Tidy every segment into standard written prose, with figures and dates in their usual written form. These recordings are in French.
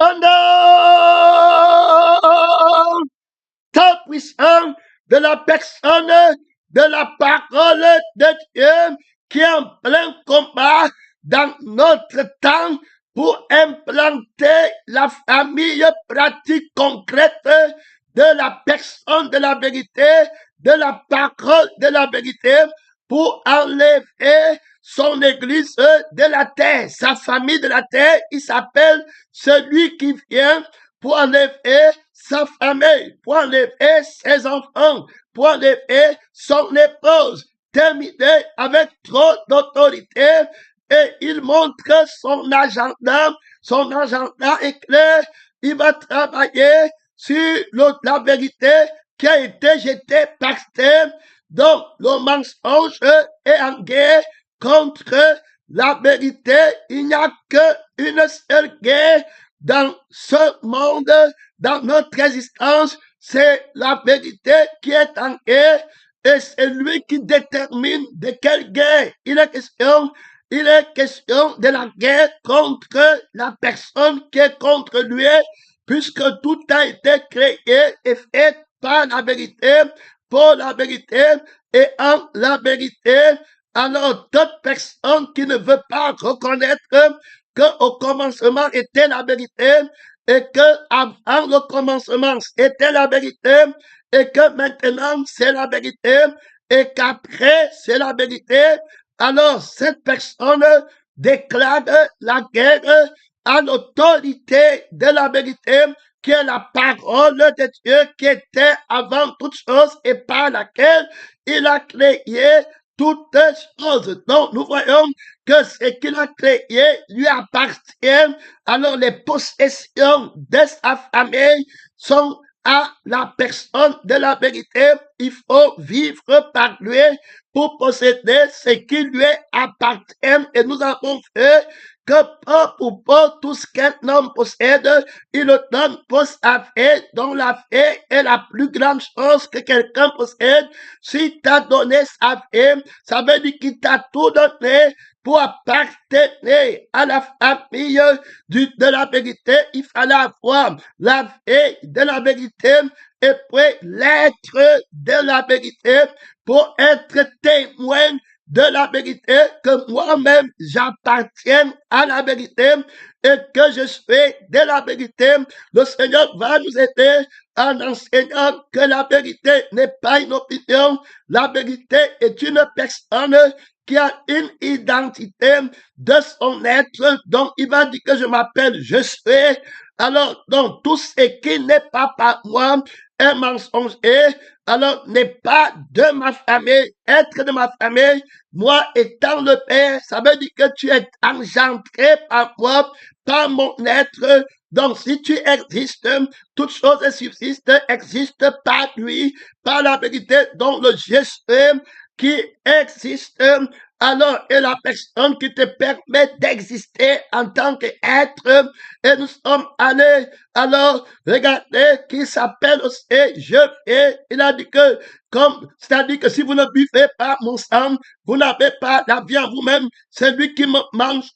au nom tout puissant de la personne, de la parole de Dieu qui est en plein combat dans notre temps pour implanter la famille pratique concrète de la personne de la vérité, de la parole de la vérité, pour enlever son église de la terre, sa famille de la terre. Il s'appelle celui qui vient pour enlever sa famille, pour enlever ses enfants, pour enlever son épouse, terminé avec trop d'autorité, et il montre son agenda est clair. Il va travailler sur la vérité qui a été jetée par terre. Donc, le mensonge est en guerre contre la vérité. Il n'y a qu'une seule guerre dans ce monde, dans notre existence, c'est la vérité qui est en guerre, et c'est lui qui détermine de quelle guerre il est question. Il est question de la guerre contre la personne qui est contre lui, puisque tout a été créé et fait par la vérité, pour la vérité et en la vérité. Alors, toute personne qui ne veut pas reconnaître qu'au commencement était la vérité, et que avant le commencement c'était la vérité, et que maintenant c'est la vérité, et qu'après c'est la vérité, alors cette personne déclare la guerre à l'autorité de la vérité, qui est la parole de Dieu, qui était avant toute chose et par laquelle il a créé toutes choses. Donc, nous voyons que ce qu'il a créé lui appartient. Alors, les possessions de sa famille sont à la personne de la vérité. Il faut vivre par lui pour posséder ce qui lui appartient. Et nous avons fait que peu ou peu tout ce qu'un homme possède, il le donne pour sa fée, dont la fée est la plus grande chose que quelqu'un possède. Si t'as donné sa fée, ça veut dire qu'il t'a tout donné pour appartenir à la famille de la vérité. Il fallait avoir la fée de la vérité et puis l'être de la vérité pour être témoin de la vérité, que moi-même j'appartienne à la vérité et que je suis de la vérité. Le Seigneur va nous aider en enseignant que la vérité n'est pas une opinion, la vérité est une personne qui a une identité de son être. Donc il va dire que je m'appelle, je suis. Alors, donc tout ce qui n'est pas par moi est mensonger, alors n'est pas de ma famille, être de ma famille, moi étant le Père, ça veut dire que tu es engendré par moi, par mon être. Donc si tu existes, toutes choses subsistent, existent par lui, par la vérité, dont le je suis qui existe. Alors, est la personne qui te permet d'exister en tant qu'être. Et nous sommes allés, alors, regardez, qui s'appelle aussi je fais. Il a dit que, comme, c'est-à-dire que si vous ne buvez pas mon sang, vous n'avez pas la vie en vous-même. Celui qui me mange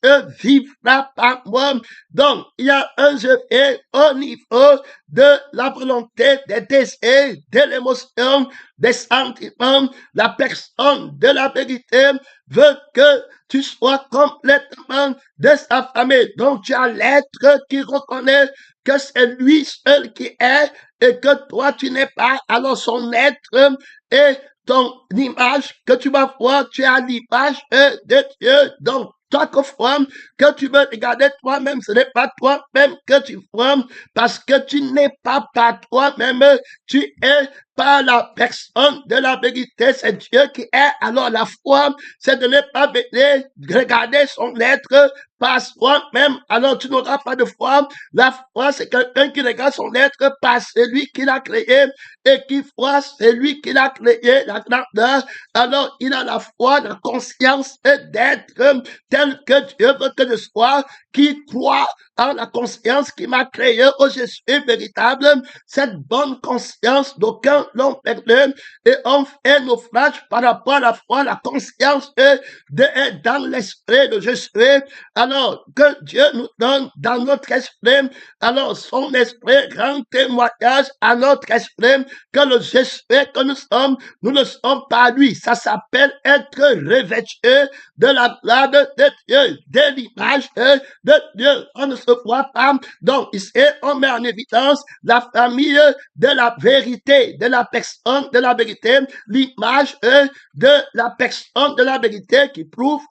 vivra par moi. Donc, il y a un je fais au niveau de la volonté, des désirs, de l'émotion, des sentiments. La personne de la vérité veut que tu sois complètement de sa famille. Donc, tu as l'être qui reconnaît que c'est lui seul qui est et que toi, tu n'es pas. Alors, son être et ton image que tu vas voir, tu as l'image de Dieu. Donc, chaque fois que tu veux regarder toi-même, ce n'est pas toi-même que tu vois, parce que tu n'es pas par toi-même, tu es par la personne de la vérité, c'est Dieu qui est. Alors la foi, c'est de ne pas venir regarder son être par soi-même, alors tu n'auras pas de foi. La foi, c'est quelqu'un qui regarde son être par celui qui l'a créé et qui voit celui qui l'a créé, la grandeur. Alors il a la foi, la conscience d'être tel que Dieu veut que je sois, qui croit en la conscience qui m'a créé, oh je suis véritable. Cette bonne conscience d'aucun l'ont perdu et on fait naufrage par rapport à la foi, la conscience de dans l'esprit de je suis. Alors alors que Dieu nous donne dans notre esprit, alors son esprit rend témoignage à notre esprit que le Jésus que nous ne sommes pas lui. Ça s'appelle être revêtu de la gloire de Dieu, de l'image de Dieu. On ne se voit pas. Donc ici, on met en évidence la famille de la vérité, de la personne de la vérité, l'image de la personne de la vérité qui prouve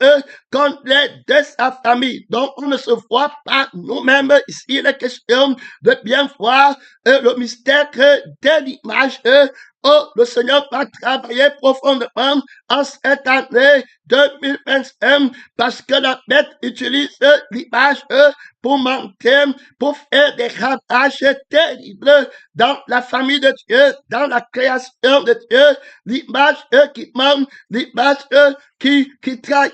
qu'on est de sa famille. Donc, on ne se voit pas nous-mêmes. Ici, il est question de bien voir le mystère de l'image. Oh, le Seigneur va travailler profondément en cette année 2025 parce que la bête utilise l'image pour mentir, pour faire des ravages terribles dans la famille de Dieu, dans la création de Dieu, l'image qui ment, l'image qui trahit,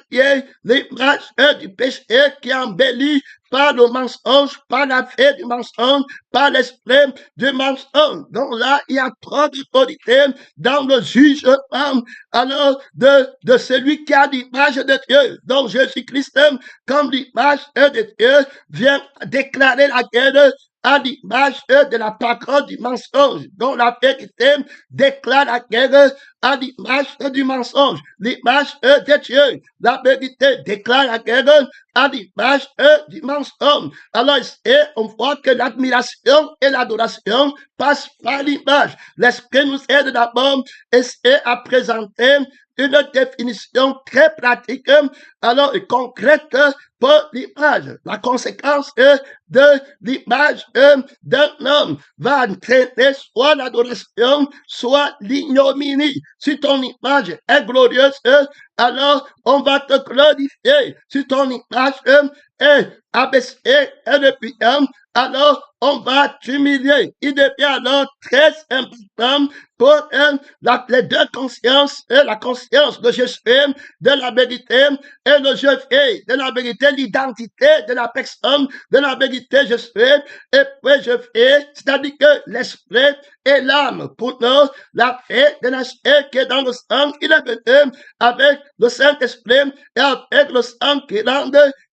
l'image du péché qui embellit par le mensonge, par la fée du mensonge, par l'esprit du mensonge. Donc là, il y a trop d'autorité dans le jugement, alors de celui qui a l'image de Dieu. Donc Jésus-Christ, comme l'image de Dieu, vient déclarer la guerre à l'image de la parole du mensonge, dont la vérité déclare la guerre à l'image du mensonge, l'image de Dieu. La vérité déclare la guerre à l'image du mensonge. Alors, on voit que l'admiration et l'adoration passent par l'image. L'Esprit nous aide d'abord à présenter une définition très pratique, alors concrète pour l'image. La conséquence de l'image d'un homme va entraîner soit l'adoration, soit l'ignominie. Si ton image est glorieuse, alors on va te glorifier. Si ton image est abaissée et dépliante, alors on va t'humilier. Il devient alors très important pour les deux consciences, la conscience de Jésus, de la vérité, et le je fais, de la vérité, l'identité de la personne, de la vérité, je fais, et puis je fais, c'est-à-dire que l'esprit et l'âme, pour nous, la fée de l'esprit qui est dans le sang, il est venu avec le Saint-Esprit et avec le sang qui rend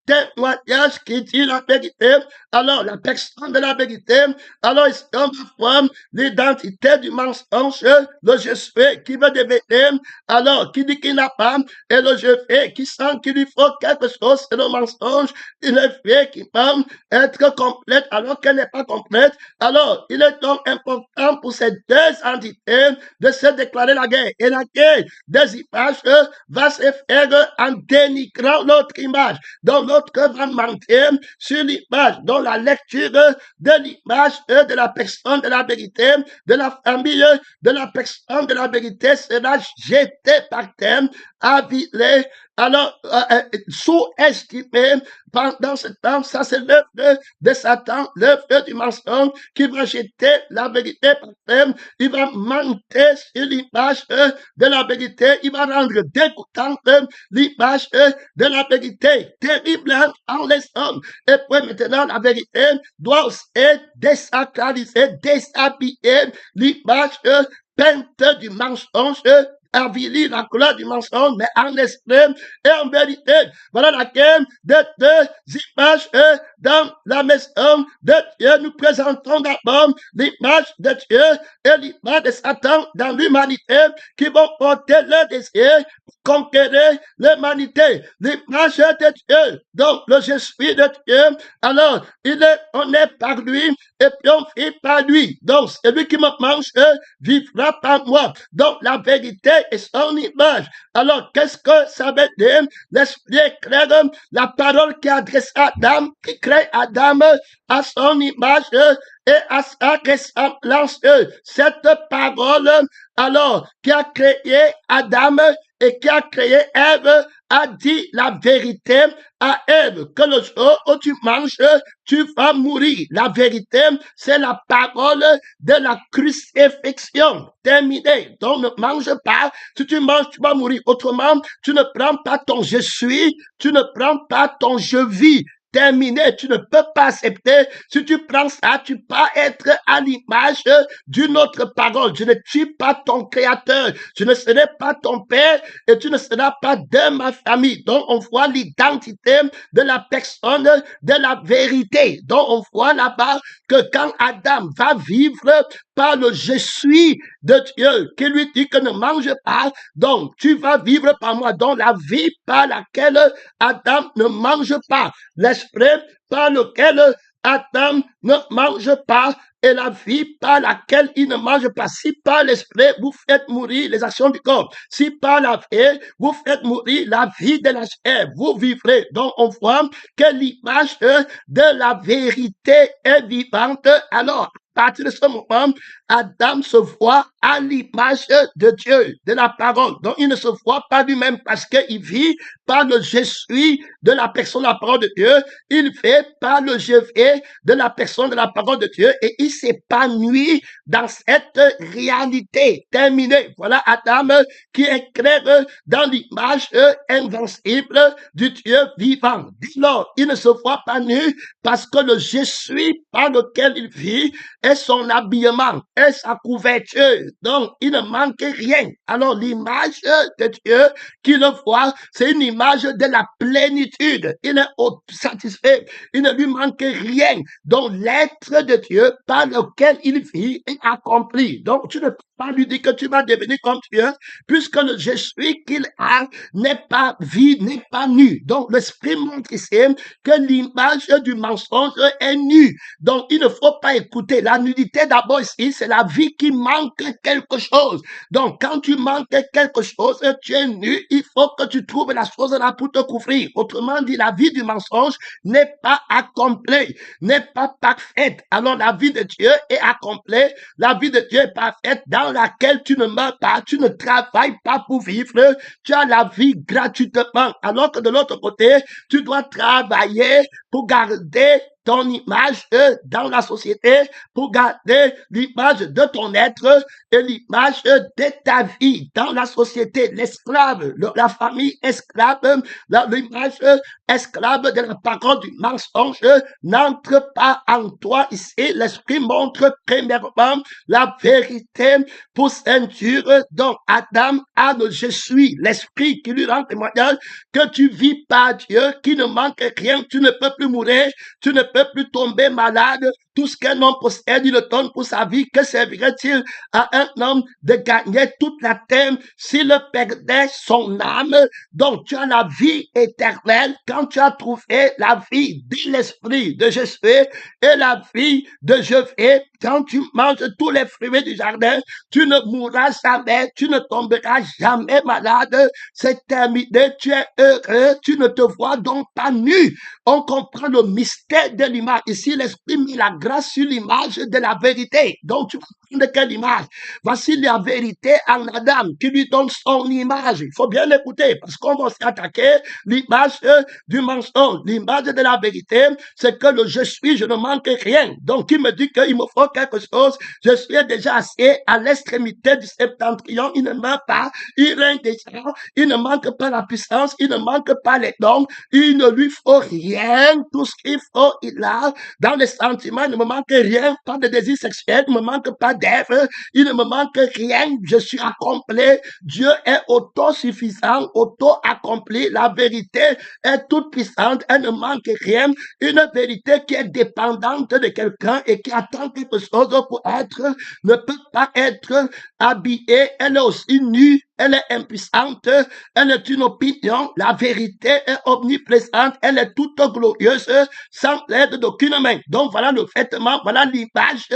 témoignage qui dit la vérité, alors la personne de la vérité, alors on va voir l'identité du mensonge, le je suis qui veut devenir, alors qui dit qu'il n'a pas, et le je fais qui sent qu'il lui faut quelque chose, c'est le mensonge, il est fait qui peut être complète alors qu'elle n'est pas complète. Alors, il est donc important pour ces deux entités de se déclarer la guerre. Et la guerre des images va se faire en dénigrant l'autre image. Donc, l'autre va mentir sur l'image. Donc, la lecture de l'image de la personne de la vérité, de la famille de la personne de la vérité sera jetée par terre, avilée, alors sous-estimé pendant ce temps. Ça, c'est l'œuvre de Satan, l'œuvre du mensonge qui va jeter la vérité par terre. Il va mentir sur l'image de la vérité. Il va rendre dégoûtante l'image de la vérité, terrible en les hommes. Et puis maintenant, la vérité doit aussi désacraliser, déshabiller l'image peinte du mensonge, avilir la couleur du mensonge, mais en esprit et en vérité. Voilà laquelle de deux images dans la maison de Dieu. Nous présentons d'abord l'image de Dieu et l'image de Satan dans l'humanité qui vont porter le désir pour conquérir l'humanité. L'image de Dieu, donc le je suis de Dieu, alors on est par lui et puis on vit par lui. Donc celui qui me mange vivra par moi. Donc la vérité est son image. Alors qu'est-ce que ça veut dire? L'esprit crée la parole qui adresse à Adam, qui crée Adam à son image et à sa ressemblance. Cette parole, alors, qui a créé Adam et qui a créé Ève, a dit la vérité à Ève, que le jour où tu manges, tu vas mourir. La vérité, c'est la parole de la crucifixion. Terminé. Donc, ne mange pas. Si tu manges, tu vas mourir. Autrement, tu ne prends pas ton je suis, tu ne prends pas ton je vis. terminé. Tu ne peux pas accepter. Si tu prends ça, tu peux être à l'image d'une autre parole. Je ne tue pas ton créateur. Je ne serai pas ton père et tu ne seras pas de ma famille. Donc, on voit l'identité de la personne, de la vérité. Donc, on voit là-bas que quand Adam va vivre par le je suis de Dieu, qui lui dit que ne mange pas, donc tu vas vivre par moi. Donc, la vie par laquelle Adam ne mange pas, l'esprit par lequel Adam ne mange pas, et la vie par laquelle il ne mange pas. Si par l'esprit, vous faites mourir les actions du corps. Si par la vie, vous faites mourir la vie de la chair, vous vivrez. Donc, on voit que l'image de la vérité est vivante. Alors, à partir de ce moment, Adam se voit à l'image de Dieu, de la parole. Donc, il ne se voit pas lui-même parce qu'il vit par le je suis de la personne de la parole de Dieu. Il fait par le je vais de la personne de la parole de Dieu et il s'épanouit dans cette réalité terminée. Voilà Adam qui est clair dans l'image invincible du Dieu vivant. Alors, il ne se voit pas nu parce que le je suis par lequel il vit est son habillement, est sa couverture. Donc, il ne manque rien. Alors, l'image de Dieu qu'il voit, c'est une image de la plénitude. Il est satisfait. Il ne lui manque rien. Donc, l'être de Dieu par lequel il vit est accompli. Donc, tu ne peux pas lui dire que tu vas devenir comme Dieu, puisque le je suis qu'il a n'est pas vide, n'est pas nu. Donc, l'esprit montre ici que l'image du mensonge est nue. Donc, il ne faut pas écouter. La nudité, d'abord ici, c'est la vie qui manque quelque chose. Donc, quand tu manques quelque chose, tu es nu, il faut que tu trouves la chose là pour te couvrir. Autrement dit, la vie du mensonge n'est pas accomplie, n'est pas parfaite. Alors, la vie de Dieu est accomplie. La vie de Dieu est parfaite dans laquelle tu ne meurs pas, tu ne travailles pas pour vivre, tu as la vie gratuitement. Alors que de l'autre côté, tu dois travailler pour garder ton image dans la société, pour garder l'image de ton être et l'image de ta vie dans la société. L'esclave, la famille esclave, l'image esclave de la parole du mensonge n'entre pas en toi ici. L'esprit montre premièrement la vérité pour ceinture. Donc, Adam a le je suis, l'esprit qui lui rend témoignage que tu vis par Dieu, qui ne manque rien, tu ne peux plus mourir, tu ne peux plus tomber malade. Tout ce qu'un homme possède, il le donne pour sa vie. Que servirait-il à un homme de gagner toute la terre s'il perdait son âme? Donc, tu as la vie éternelle quand tu as trouvé la vie de l'esprit de Jésus et la vie de je vais. Quand tu manges tous les fruits du jardin, tu ne mourras jamais, tu ne tomberas jamais malade. C'est terminé, tu es heureux, tu ne te vois donc pas nu. On comprend le mystère de l'image. Ici, l'esprit met la grâce sur l'image de la vérité. Donc, tu comprends de quelle image? Voici la vérité en Adam qui lui donne son image. Il faut bien l'écouter parce qu'on va s'attaquer l'image du mensonge. L'image de la vérité, c'est que le je suis, je ne manque rien. Donc, il me dit qu'il me faut quelque chose. Je suis déjà assez à l'extrémité du septentrion. Il ne meurt pas. Il règne déjà. Il ne manque pas la puissance. Il ne manque pas les dons. Il ne lui faut rien. Tout ce qu'il faut, il a. Dans les sentiments, il ne me manque rien. Pas de désir sexuel. Il ne me manque pas d'œuvre. Il ne me manque rien. Je suis accompli. Dieu est autosuffisant, auto-accompli. La vérité est toute puissante. Elle ne manque rien. Une vérité qui est dépendante de quelqu'un et qui attend quelque chose pour être, ne peut pas être habillée. Elle est aussi nue. Elle est impuissante, elle est une opinion, la vérité est omniprésente, elle est toute glorieuse, sans l'aide d'aucune main. Donc voilà le vêtement, voilà l'image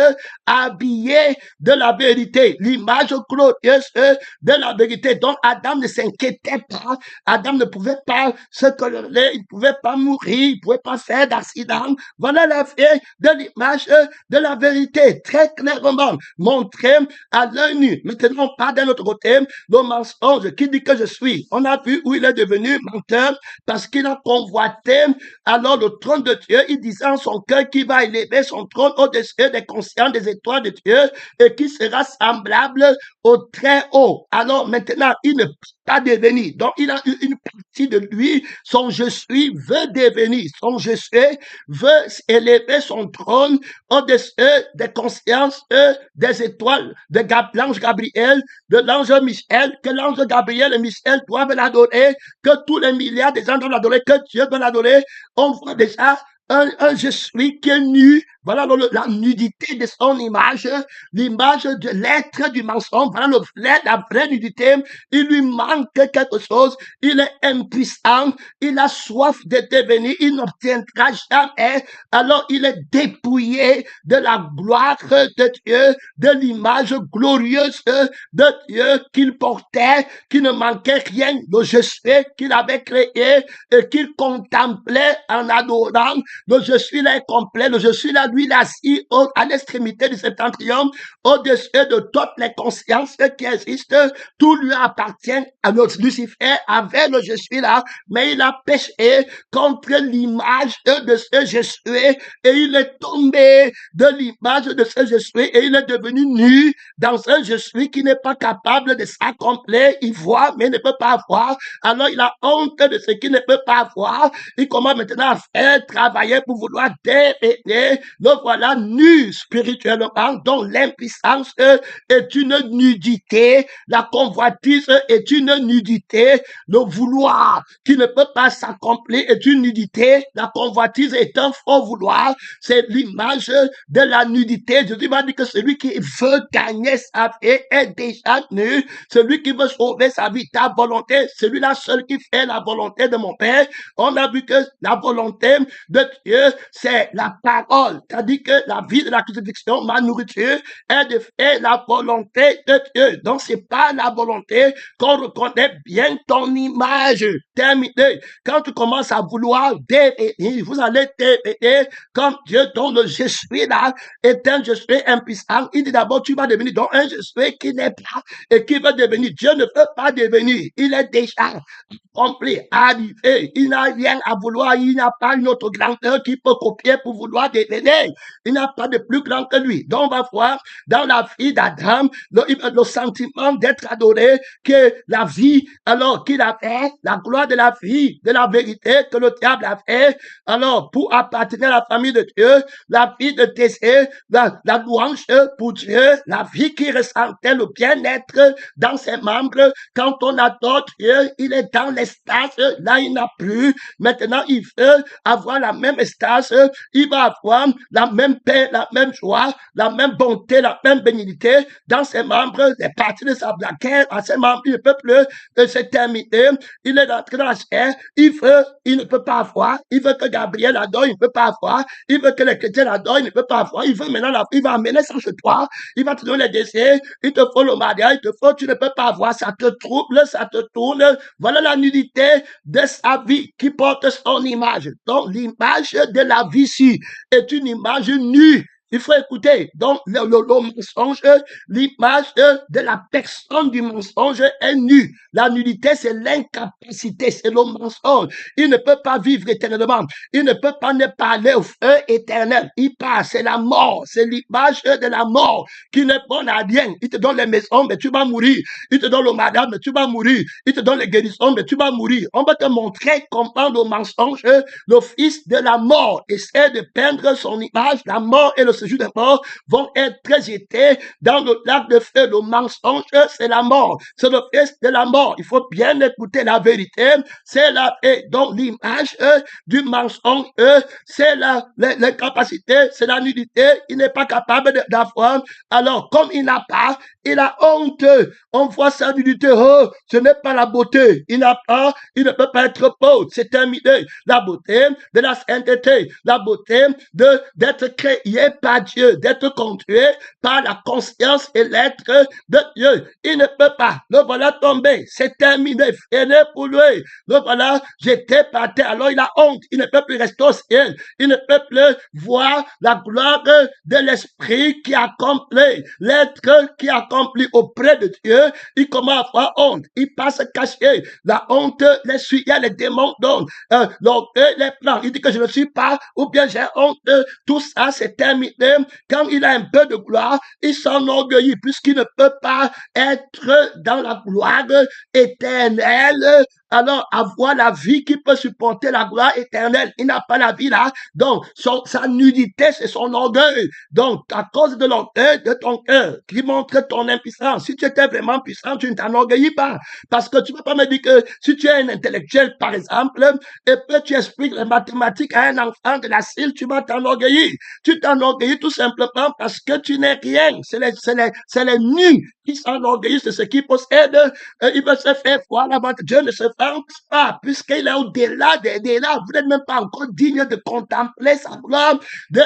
habillée de la vérité, l'image glorieuse de la vérité. Donc Adam ne s'inquiétait pas, Adam ne pouvait pas se tolérer, il ne pouvait pas mourir, il ne pouvait pas faire d'accident. Voilà la vie de l'image de la vérité, très clairement montrée à l'œil nu. Maintenant, on part d'un autre côté, le mensonge qui dit que je suis. On a vu où il est devenu menteur parce qu'il a convoité alors le trône de Dieu. Il disait en son cœur qu'il va élever son trône au-dessus des consciences des étoiles de Dieu et qui sera semblable au très haut. Alors maintenant, il ne peut pas devenir. Donc, il a eu une partie de lui. Son je suis veut devenir. Son je suis veut élever son trône au-dessus des consciences des étoiles de l'ange Gabriel, de l'ange Michel, que l'ange Gabriel et Michel doivent l'adorer, que tous les milliards des anges doivent l'adorer, que Dieu doit l'adorer. On voit déjà un je suis qui est nu. Voilà la nudité de son image, l'image de l'être du mensonge. Voilà la vraie nudité. Il lui manque quelque chose. Il est impuissant. Il a soif de devenir. Il n'obtiendra jamais. Alors il est dépouillé de la gloire de Dieu, de l'image glorieuse de Dieu qu'il portait, qui ne manquait rien. Le je suis qu'il avait créé et qu'il contemplait en adorant. Le je suis là est complet. Le je suis là, lui, il est assis à l'extrémité du septentrion, au-dessus de toutes les consciences qui existent. Tout lui appartient. Alors, Lucifer avait le je suis là, mais il a péché contre l'image de ce je suis et il est tombé de l'image de ce je suis et il est devenu nu dans un je suis qui n'est pas capable de s'accomplir. Il voit, mais ne peut pas voir. Alors, il a honte de ce qu'il ne peut pas voir. Il commence maintenant à faire travailler pour vouloir devenir. Le voilà nu spirituellement, dont l'impuissance est une nudité. La convoitise est une nudité. Le vouloir qui ne peut pas s'accomplir est une nudité. La convoitise est un faux vouloir. C'est l'image de la nudité. Jésus m'a dit que celui qui veut gagner sa vie est déjà nu. Celui qui veut sauver sa vie, ta volonté, celui-là seul qui fait la volonté de mon Père. On a vu que la volonté de Dieu, c'est la parole. C'est-à-dire que la vie de la crucifixion, ma nourriture, est de faire la volonté de Dieu. Donc, c'est pas la volonté qu'on reconnaît bien ton image. Terminé. Quand tu commences à vouloir devenir, vous allez devenir comme Dieu, dont le je suis là est un je suis impuissant. Il dit d'abord, tu vas devenir donc un je suis qui n'est pas et qui veut devenir. Dieu ne peut pas devenir. Il est déjà complet, arrivé. Il n'a rien à vouloir. Il n'a pas une autre grandeur qui peut copier pour vouloir devenir. Il n'a pas de plus grand que lui. Donc, on va voir dans la vie d'Adam le sentiment d'être adoré, que la vie, alors qu'il avait, la gloire de la vie, de la vérité que le diable avait, alors pour appartenir à la famille de Dieu, la vie de Thésée, la louange pour Dieu, la vie qui ressentait le bien-être dans ses membres. Quand on adore Dieu, il est dans l'extase, là il n'a plus. Maintenant, il veut avoir la même extase, il va avoir la même paix, la même joie, la même bonté, la même bénignité dans ses membres, les parties de sa blaguette, à ses membres, il ne peut plus se terminer. Il est entré dans la chair, il ne peut pas avoir, il veut que Gabriel adore, il ne peut pas avoir, il veut que les chrétiens adorent, il ne peut pas avoir, il veut maintenant, il va amener ça chez toi, il va te donner les désirs, il te faut le mariage, il te faut, tu ne peux pas avoir, ça te trouble, ça te tourne. Voilà la nudité de sa vie qui porte son image. Donc, l'image de la vie ici est une image nue. Il faut écouter. Donc, le mensonge, l'image de la personne du mensonge est nue. La nudité, c'est l'incapacité, c'est le mensonge. Il ne peut pas vivre éternellement. Il ne peut pas ne parler au feu éternel. Il part, c'est la mort. C'est l'image de la mort qui n'est bonne à rien. Il te donne les maisons, mais tu vas mourir. Il te donne le mariage, mais tu vas mourir. Il te donne les guérisons, mais tu vas mourir. On va te montrer comment le mensonge, le fils de la mort, essaie de peindre son image. La mort et le séjour des morts vont être jetés dans le lac de feu. Le mensonge, c'est la mort. C'est le fils de la mort. Il faut bien écouter la vérité. C'est la et donc l'image du mensonge, c'est la capacité, c'est la nudité. Il n'est pas capable d'avoir. Alors, comme il n'a pas, il a honte. On voit sa nudité. Oh, ce n'est pas la beauté. Il n'a pas, il ne peut pas être beau. C'est terminé. La beauté de la sainteté, la beauté d'être créé par Dieu, d'être conduit par la conscience et l'être de Dieu. Il ne peut pas. Le voilà tombé. C'est terminé. Fini pour lui. Le voilà jeté par terre. Alors il a honte. Il ne peut plus rester au ciel. Il ne peut plus voir la gloire de l'esprit qui accomplit, l'être qui accomplit auprès de Dieu. Il commence à avoir honte. Il passe caché. La honte les suit. Il y a les démons donc l'orgueil les plans. Il dit que je ne suis pas, ou bien j'ai honte. Tout ça, c'est terminé. vérité, quand il a un peu de gloire, il s'enorgueillit puisqu'il ne peut pas être dans la gloire éternelle. Alors, avoir la vie qui peut supporter la gloire éternelle. Il n'a pas la vie là. Donc, sa nudité, c'est son orgueil. Donc, à cause de l'orgueil de ton cœur, qui montre ton impuissance. Si tu étais vraiment puissant, tu ne t'enorgueillis pas. Parce que tu ne peux pas me dire que si tu es un intellectuel, par exemple, et que tu expliques les mathématiques à un enfant de la CIL, tu vas t'enorgueillir. Tu t'enorgueillis tout simplement parce que tu n'es rien. C'est les nus qui s'enorgueillissent de ce qu'ils possèdent. Il veut se faire voir avant que Dieu ne se fasse pas, puisqu'il est au-delà des là. Vous n'êtes même pas encore digne de contempler sa gloire,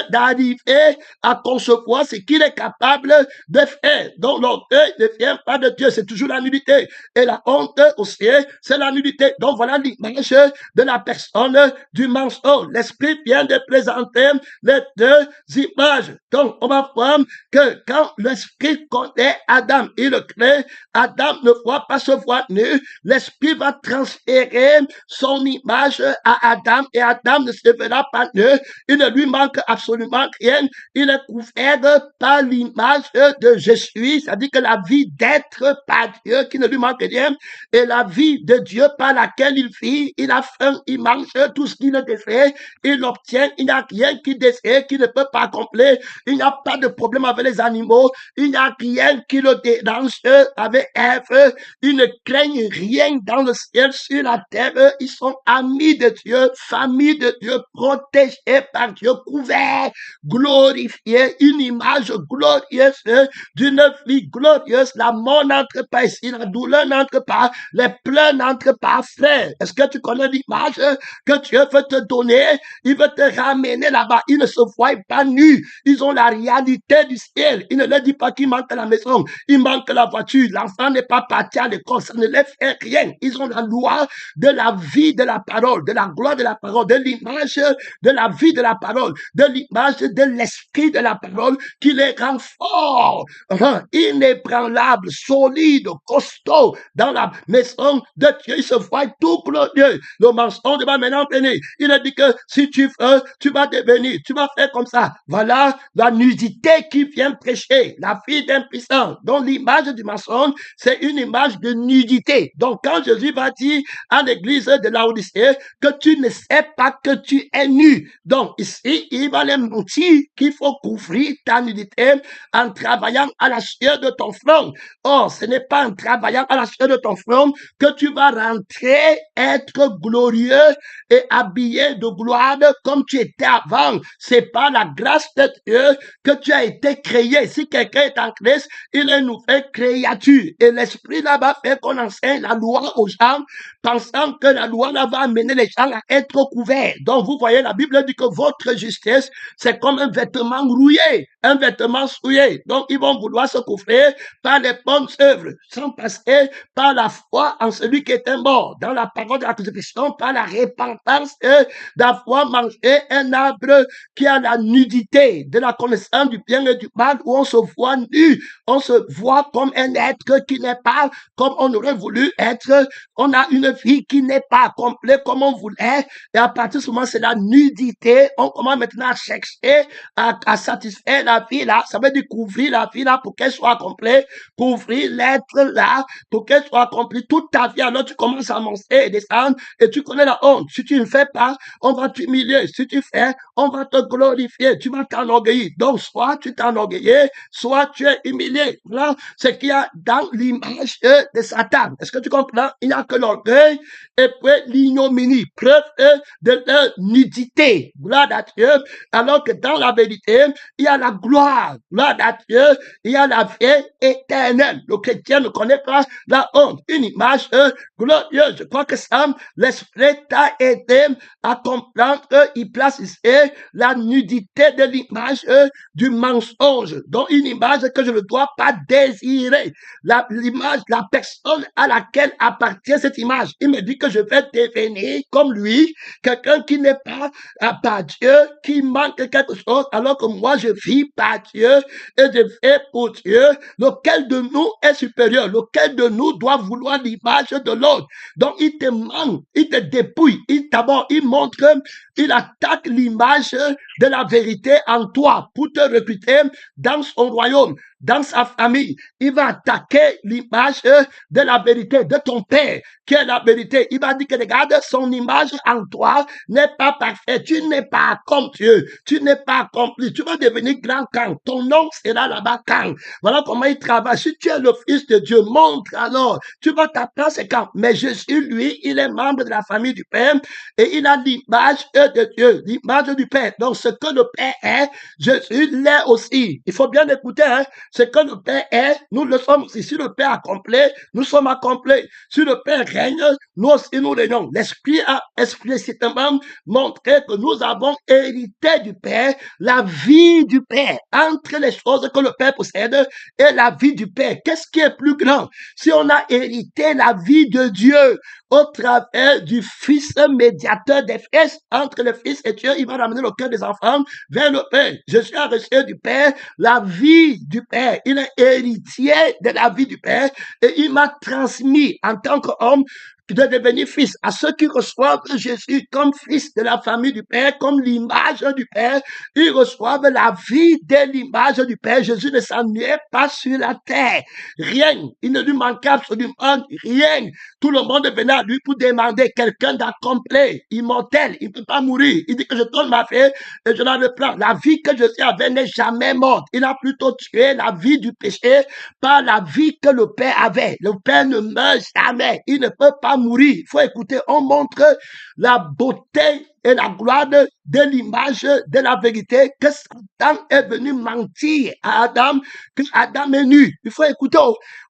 d'arriver à concevoir ce qu'il est capable de faire. Donc l'orgueil ne vient pas de Dieu, c'est toujours la nudité. Et la honte aussi, c'est la nudité. Donc voilà l'image de la personne du mensonge. L'esprit vient de présenter les deux images. Donc on va voir que quand l'esprit connaît Adam, il le crée, Adam ne voit pas se voir nu, l'esprit va transférer son image à Adam et Adam ne se verra pas nu, il ne lui manque absolument rien, il est couvert par l'image de Jésus, c'est-à-dire que la vie d'être par Dieu qui ne lui manque rien et la vie de Dieu par laquelle il vit, il a faim, il mange tout ce qu'il désire, il obtient, il n'y a rien qu'il désire, qu'il ne peut pas accomplir, il n'y a pas de problème avec les animaux, il n'y a rien qui le dérange avec Ève, ils ne craignent rien dans le ciel, sur la terre, ils sont amis de Dieu, famille de Dieu, protégés par Dieu, couverts, glorifiés, une image glorieuse d'une vie glorieuse, la mort n'entre pas ici, la douleur n'entre pas, les pleurs n'entrent pas, frère. Est-ce que tu connais l'image que Dieu veut te donner? Il veut te ramener là-bas, ils ne se voient pas nus, ils ont la réalité du ciel, il ne leur dit pas qu'il manque la maison, il manque la voiture, l'enfant n'est pas parti à l'école, ça ne leur fait rien, ils ont la loi de la vie de la parole, de la gloire de la parole, de l'image de la vie de la parole, de l'image de l'esprit de la parole qui les rend forts, inébranlables, solides, costauds dans la maison de Dieu. Ils se voient tout glorieux. Le mensonge va maintenant venir. Il a dit que si tu veux, tu vas devenir, tu vas faire comme ça. Voilà la nudité qui vient prêcher, la vie d'impuissance. Donc l'image du mensonge, c'est une image de nudité. Donc quand Jésus va dire à l'église de Laodicée que tu ne sais pas que tu es nu. Donc ici, il va les mentir qu'il faut couvrir ta nudité en travaillant à la chair de ton front. Or, ce n'est pas en travaillant à la chair de ton front que tu vas rentrer, être glorieux et habillé de gloire comme tu étais avant. C'est par la grâce de Dieu que tu as été créé. Si quelqu'un est en Christ, il est une nouvelle créature. Et l'esprit là-bas fait qu'on enseigne la loi aux gens, pensant que la loi là va amener les gens à être couverts. Donc vous voyez, la Bible dit que votre justice, c'est comme un vêtement rouillé, un vêtement souillé. Donc ils vont vouloir se couvrir par les bonnes œuvres, sans passer par la foi en celui qui est mort, dans la parole de la crucifixion, par la repentance d'avoir mangé un arbre qui a la nudité de la connaissance du bien et du mal, où on se voit nu, on se voit comme un être qui n'est pas comme on aurait voulu être, on a une vie qui n'est pas complète comme on voulait, et à partir de ce moment, c'est la nudité, on commence maintenant à chercher, à satisfaire la vie là, ça veut dire couvrir la vie là pour qu'elle soit complète, couvrir l'être là pour qu'elle soit accomplie toute ta vie. Alors tu commences à monter et descendre et tu connais la honte. Si tu ne fais pas, on va t'humilier. Si tu fais, on va te glorifier. Tu vas t'enorgueillir. Donc soit tu t'enorgueillis, soit tu es humilié. Voilà ce qu'il y a dans l'image de Satan. Est-ce que tu comprends? Il n'y a que l'orgueil et puis l'ignominie, preuve de leur nudité. Gloire à Dieu. Alors que dans la vérité, il y a la gloire. Gloire à Dieu. Il y a la vie éternelle. Le chrétien ne connaît pas la honte. Une image glorieuse. Je crois que ça, l'esprit t'a aidé à comprendre qu'il place ici la nudité de l'image du mensonge. Donc une image que je ne dois pas désirer. L'image, la personne à laquelle appartient cette image. Il me dit que je vais devenir comme lui, quelqu'un qui n'est pas par Dieu, qui manque quelque chose, alors que moi je vis par Dieu et je fais pour Dieu. Lequel de nous est supérieur? Lequel de nous doit vouloir l'image de l'autre? Donc il te manque, il te dépouille, d'abord il montre, il attaque l'image de la vérité en toi pour te recruter dans son royaume, dans sa famille. Il va attaquer l'image de la vérité de ton père, qui est la vérité. Il va dire que regarde, son image en toi n'est pas parfaite. Tu n'es pas comme Dieu. Tu n'es pas accompli. Tu vas devenir grand quand. Ton nom sera là-bas quand. Voilà comment il travaille. Si tu es le fils de Dieu, montre alors. Tu vas t'apprendre c'est quand. Mais Jésus, lui, il est membre de la famille du Père et il a l'image de Dieu, l'image du Père. Donc, ce que le Père est, Jésus l'est aussi. Il faut bien écouter, hein. Ce que le Père est, nous le sommes aussi. Si le Père accomplit, nous sommes accomplis. Si le Père règne, nous aussi nous régnons. L'Esprit a explicitement montré que nous avons hérité du Père, la vie du Père. Entre les choses que le Père possède et la vie du Père, qu'est-ce qui est plus grand? Si on a hérité la vie de Dieu au travers du Fils médiateur des Fils, entre le Fils et Dieu, il va ramener le cœur des enfants vers le Père. Jésus a reçu du Père la vie du Père. Il est héritier de la vie du Père et il m'a transmis en tant qu'homme de devenir fils. À ceux qui reçoivent Jésus comme fils de la famille du Père, comme l'image du Père, ils reçoivent la vie de l'image du Père. Jésus ne s'ennuyait pas sur la terre. Rien. Il ne lui manquait absolument rien. Tout le monde venait à lui pour demander quelqu'un d'accompli, immortel. Il ne peut pas mourir. Il dit que je donne ma vie et je la reprends. La vie que Jésus avait n'est jamais morte. Il a plutôt tué la vie du péché par la vie que le Père avait. Le Père ne meurt jamais. Il ne peut pas mourir. Il faut écouter. On montre la beauté et la gloire de l'image de la vérité que Satan est venu mentir à Adam, que Adam est nu. Il faut écouter.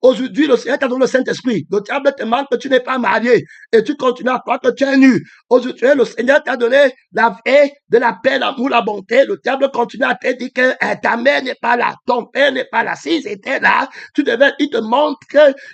Aujourd'hui, le Seigneur t'a donné le Saint-Esprit. Le diable te ment que tu n'es pas marié et tu continues à croire que tu es nu. Aujourd'hui, le Seigneur t'a donné la vie de la paix, l'amour, la bonté. Le diable continue à te dire que ta mère n'est pas là, ton père n'est pas là. S'ils étaient là, il te montre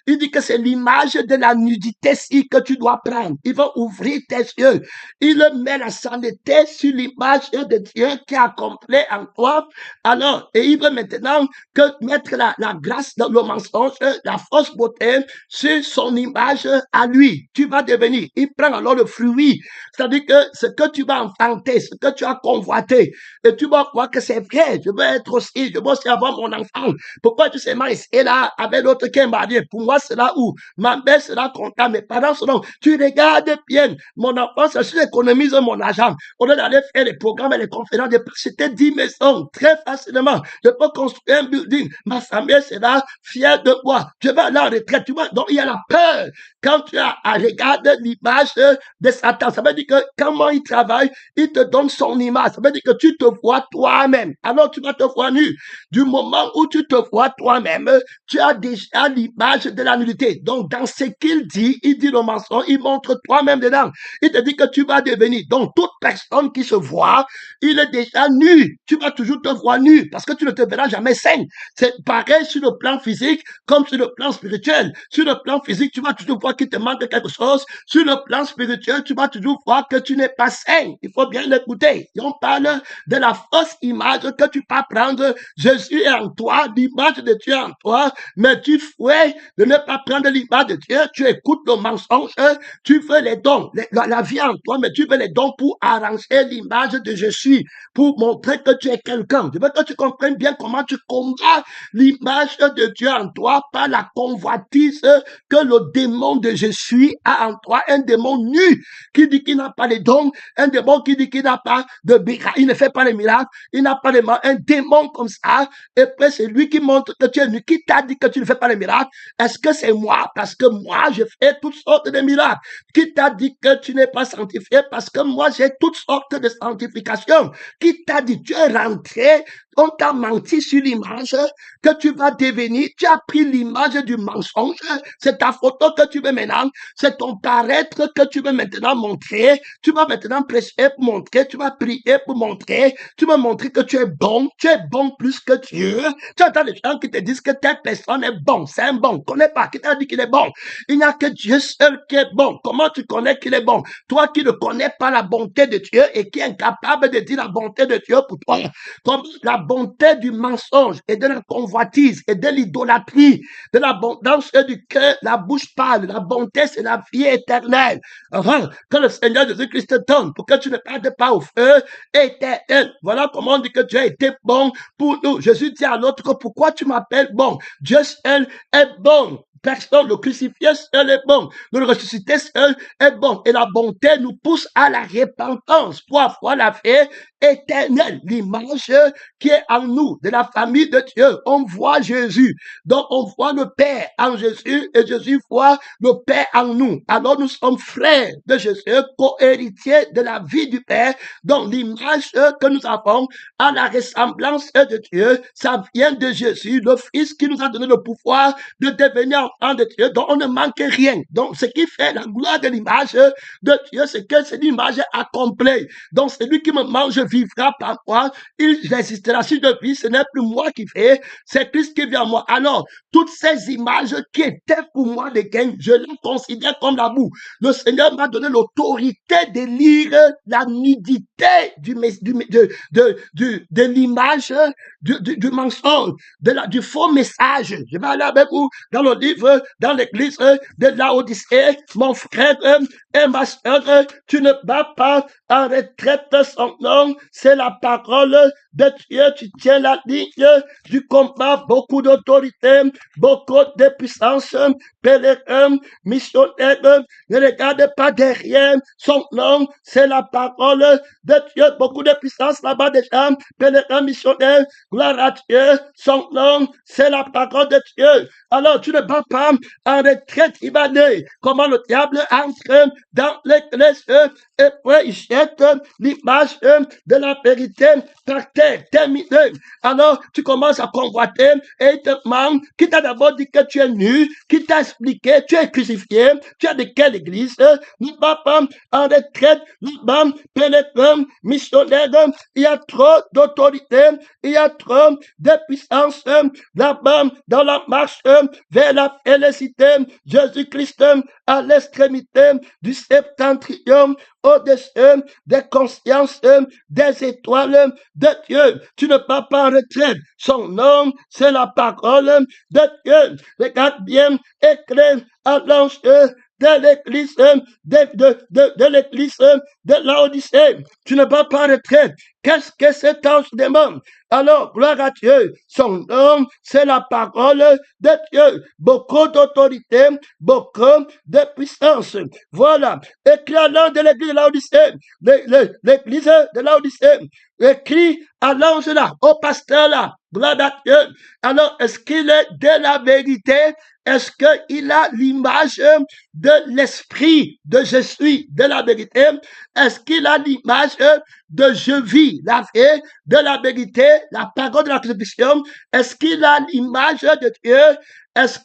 il dit que c'est l'image de la nudité-ci que tu dois prendre. Il va ouvrir tes yeux. Il met la sainteté sur l'image de Dieu qui a accompli en toi. Alors, et il veut maintenant que mettre la grâce dans le mensonge, la fausse beauté sur son image à lui. Tu vas devenir. Il prend alors le fruit. C'est-à-dire que ce que tu vas enfanter, ce que tu as convoité, et tu vas croire que c'est vrai. Je veux être aussi, je veux aussi avoir mon enfant. Pourquoi tu sais marié et là avec l'autre qui est marié? Pour moi, c'est là où ma mère sera contente, mes parents seront. Tu regardes bien. Mon enfant, c'est si j'économise mon argent. On est allé faire les programmes et les conférences. C'était 10 maisons très facilement. Je peux construire un building. Ma famille sera fière de moi. Je vais aller en retraite. Tu vois? Donc, il y a la peur. Quand tu as à regarder l'image de Satan, ça veut dire que comment il travaille, il te donne son image. Ça veut dire que tu te vois toi-même. Alors, tu vas te voir nu. Du moment où tu te vois toi-même, tu as déjà l'image de la nudité. Donc, dans ce qu'il dit, il dit le mensonge, il montre toi-même dedans. Il te dit que tu vas devenir. Donc, toute personne qui se voit, il est déjà nu. Tu vas toujours te voir nu parce que tu ne te verras jamais sain. C'est pareil sur le plan physique comme sur le plan spirituel. Sur le plan physique, tu vas toujours voir qu'il te manque quelque chose. Sur le plan spirituel, tu vas toujours voir que tu n'es pas sain. Il faut bien l'écouter. Et on parle de la fausse image que tu peux prendre. Jésus est en toi, l'image de Dieu est en toi, mais tu fouilles de ne pas prendre l'image de Dieu. Tu écoutes le mensonge, tu veux les dons, la vie en toi, mais tu veux les dons pour arranger l'image de Jésus, pour montrer que tu es quelqu'un. Je veux que tu comprennes bien comment tu combats l'image de Dieu en toi par la convoitise que le démon de Jésus a en toi, un démon nu qui dit qu'il n'a pas les dons, un démon qui dit qu'il n'a pas de miracles, il ne fait pas les miracles, il n'a pas les mains, un démon comme ça, et puis c'est lui qui montre que tu es nu. Qui t'a dit que tu ne fais pas les miracles? Est-ce que c'est moi? Parce que moi, je fais toutes sortes de miracles. Qui t'a dit que tu n'es pas sanctifié? Parce que moi, j'ai toutes sortes de sanctifications. Qui t'a dit? Tu es rentré on t'a menti sur l'image que tu vas devenir. Tu as pris l'image du mensonge. C'est ta photo que tu veux maintenant. C'est ton paraître que tu veux maintenant montrer. Tu vas maintenant prêcher pour montrer. Tu vas prier pour montrer. Tu vas montrer que tu es bon. Tu es bon plus que Dieu. Tu entends les gens qui te disent que telle personne est bon. C'est un bon. Connais pas. Qui t'a dit qu'il est bon? Il n'y a que Dieu seul qui est bon. Comment tu connais qu'il est bon? Toi qui ne connais pas la bonté de Dieu et qui est incapable de dire la bonté de Dieu pour toi. Comme la bonté du mensonge et de la convoitise et de l'idolâtrie, de l'abondance du cœur, la bouche parle. La bonté, c'est la vie éternelle. Que le Seigneur Jésus-Christ te donne pour que tu ne perdes pas au feu éternel. Voilà comment on dit que Dieu a été bon pour nous. Jésus dit à l'autre que pourquoi tu m'appelles bon? Dieu seul est bon. Personne, le crucifié seul est bon. Le ressuscité seul est bon. Et la bonté nous pousse à la repentance pour avoir la vie éternelle. L'image qui est en nous, de la famille de Dieu. On voit Jésus. Donc, on voit le Père en Jésus et Jésus voit le Père en nous. Alors, nous sommes frères de Jésus, co-héritiers de la vie du Père. Donc, l'image que nous avons à la ressemblance de Dieu, ça vient de Jésus, le Fils qui nous a donné le pouvoir de devenir enfant de Dieu. Donc, on ne manque rien. Donc, ce qui fait la gloire de l'image de Dieu, c'est que c'est l'image accomplie. Donc, celui qui me mange vivra par moi. Il résistera. Si je vis, ce n'est plus moi qui fais, c'est Christ qui vient à moi. Alors, toutes ces images qui étaient pour moi des gains, je les considère comme la boue. Le Seigneur m'a donné l'autorité de lire la nudité de l'image, du mensonge, du faux message. Je vais aller avec vous dans le livre, dans l'église de Laodicée, mon frère et ma soeur, tu ne vas pas en retraite son nom, c'est la parole de Dieu, tu tiens la ligne du combat, beaucoup d'autorité, beaucoup de puissance, pèlerin, missionnaire, ne regarde pas derrière, son nom, c'est la parole de Dieu, beaucoup de puissance là-bas déjà, pèlerin, missionnaire, gloire à Dieu, son nom, c'est la parole de Dieu. Alors tu ne vas pas en retraite imanée, comment le diable entre dans l'église et puis il jette l'image de la vérité par terre, terminé. Alors tu commences à convoiter et il te demande qui t'a d'abord dit que tu es nu, qui t'a expliqué, tu es crucifié, tu es de quelle église, ne vas pas en retraite, là-bas, pèlerin, missionnaire, il y a trop d'autorité, il y a trop de puissance là-bas dans la marche vers la félicité. Jésus-Christ à l'extrémité du septentrion, au-dessus des consciences des étoiles de Dieu. Tu ne vas pas en retraite. Son nom, c'est la parole de Dieu. Regarde bien, écrit à l'ange de l'église de l'église de Laodicée. Tu ne vas pas en retraite. Qu'est-ce que cet ange demande? Alors, gloire à Dieu. Son nom, c'est la parole de Dieu. Beaucoup d'autorité, beaucoup de puissance. Voilà. Écrit à l'ange de l'église de Laodicée. L'église de Laodicée. Écrit à l'ange là, au pasteur là. Gloire à Dieu. Alors, est-ce qu'il est de la vérité? Est-ce qu'il a l'image de l'esprit de je suis de la vérité? Est-ce qu'il a l'image de je vis la vie de la vérité, la parole de la crucifixion? Est-ce qu'il a l'image de Dieu? Est-ce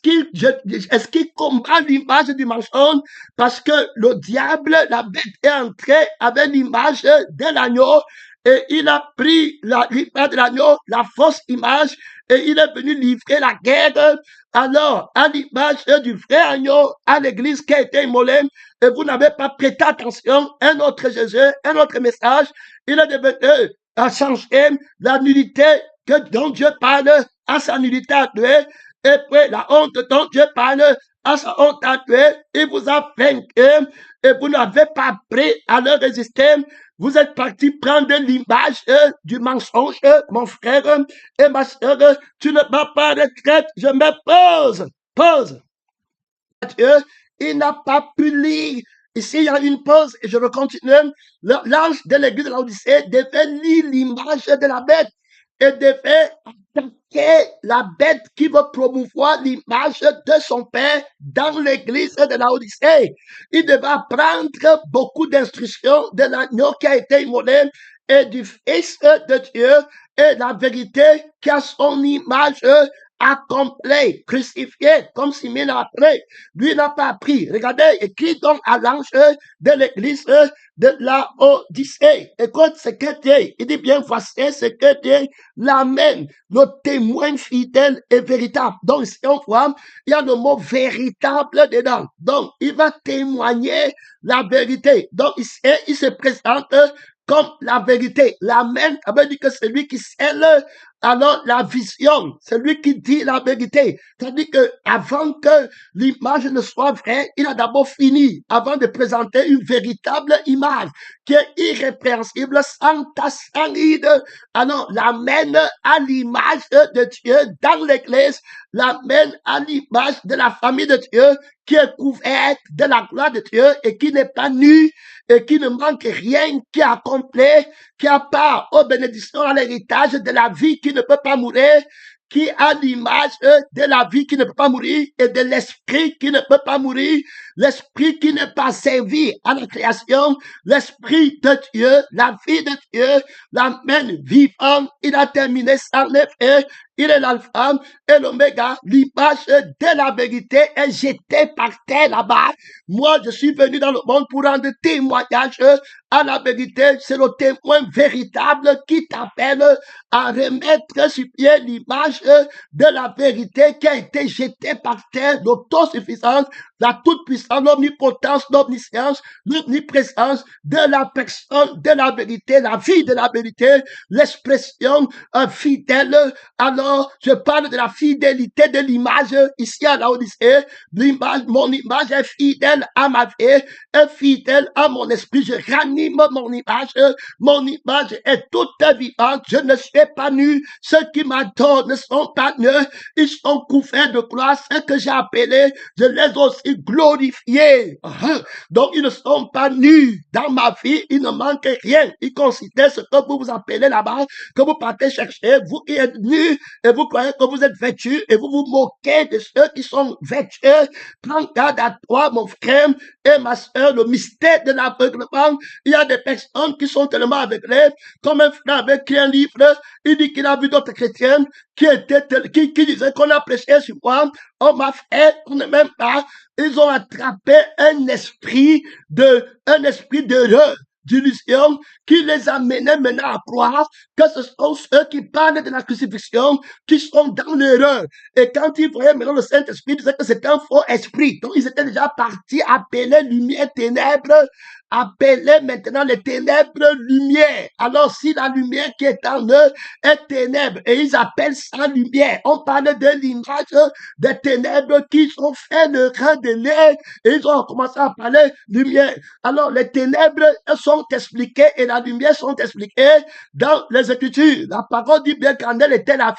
qu'il combat l'image du mensonge? Parce que le diable, la bête est entrée avec l'image de l'agneau et il a pris l'image de l'agneau, la fausse image, et il est venu livrer la guerre. Alors, à l'image du vrai agneau, à l'église qui a été immolée, et vous n'avez pas prêté attention, un autre Jésus, un autre message, il est devenu à changer la nullité dont Dieu parle à sa nullité à Dieu, et puis la honte dont Dieu parle à sa honte à Dieu, il vous a vaincu, et vous n'avez pas appris à le résister. Vous êtes parti prendre l'image du mensonge, mon frère et ma soeur. Tu ne vas pas en retraite. Je me pause. Dieu, il n'a pas pu lire. Ici, il y a une pause et je veux continuer. L'ange de l'église de l'Odyssée devait lire l'image de la bête et devait attaquer la bête qui veut promouvoir l'image de son père dans l'église de l'Odyssée. Il devait apprendre beaucoup d'instructions de l'agneau qui a été immolé et du Fils de Dieu et la vérité qui a son image accompli, crucifié, comme Simeon a appris. Lui n'a pas appris. Regardez, écrit donc à l'ange de l'église de la Odyssée. Écoute ce que dit. Il dit bien, voici ce que dit l'Amen, le témoin fidèle et véritable. Donc, si on voit, il y a le mot véritable dedans. Donc, il va témoigner la vérité. Donc, il se présente comme la vérité. L'Amen, ça veut dire que c'est lui qui scelle alors la vision, c'est lui qui dit la vérité. C'est-à-dire que avant que l'image ne soit vraie, il a d'abord fini avant de présenter une véritable image qui est irrépréhensible, sans tache, sans ride. Alors, l'amène à l'image de Dieu dans l'église, l'amène à l'image de la famille de Dieu qui est couverte de la gloire de Dieu et qui n'est pas nue et qui ne manque rien, qui a complet, qui a part aux bénédictions, à l'héritage de la vie qui ne peut pas mourir, qui a l'image de la vie qui ne peut pas mourir et de l'esprit qui ne peut pas mourir, l'esprit qui n'est pas servi à la création, l'esprit de Dieu, la vie de Dieu, l'amène vivant. Il a terminé sans effet. Il est l'alpha et l'oméga. L'image de la vérité est jetée par terre là-bas. Moi, je suis venu dans le monde pour rendre témoignage à la vérité. C'est le témoin véritable qui t'appelle à remettre sur pied l'image de la vérité qui a été jetée par terre, l'autosuffisance, la toute-puissance, l'omnipotence, l'omniscience, l'omniprésence de la personne de la vérité, la vie de la vérité, l'expression fidèle. Alors, je parle de la fidélité de l'image ici à la Odyssée. L'image, mon image est fidèle à ma vie, est fidèle à mon esprit. Je ranime mon image. Mon image est toute vivante. Je ne suis pas nu. Ceux qui m'adorent ne sont pas nus. Ils sont couverts de gloire. Ce que j'ai appelé, je les ai aussi glorifiés. Donc, ils ne sont pas nus. Dans ma vie, il ne manque rien. Ils considèrent ce que vous appelez là-bas, que vous partez chercher, vous qui êtes nus, et vous croyez que vous êtes vêtus, et vous vous moquez de ceux qui sont vêtus. Prends garde à toi, mon frère et ma soeur, le mystère de l'aveuglement. Il y a des personnes qui sont tellement aveuglées, comme un frère avait écrit un livre, il dit qu'il a vu d'autres chrétiens qui disaient qu'on a prêché sur moi, on m'a fait, on n'est même pas, ils ont attrapé un esprit d'erreur, d'illusion, qui les amenait maintenant à croire que ce sont ceux qui parlent de la crucifixion qui sont dans l'erreur. Et quand ils voyaient maintenant le Saint-Esprit, ils disaient que c'était un faux esprit. Donc ils étaient déjà partis appeler lumière ténèbres, appeler maintenant les ténèbres lumière. Alors si la lumière qui est en eux est ténèbres et ils appellent ça lumière, on parle de l'image des ténèbres qui ont fait le rang de l'air et ils ont commencé à parler lumière. Alors les ténèbres sont expliquées et la lumière sont expliquées dans les Écritures. La parole dit bien qu'en elle était la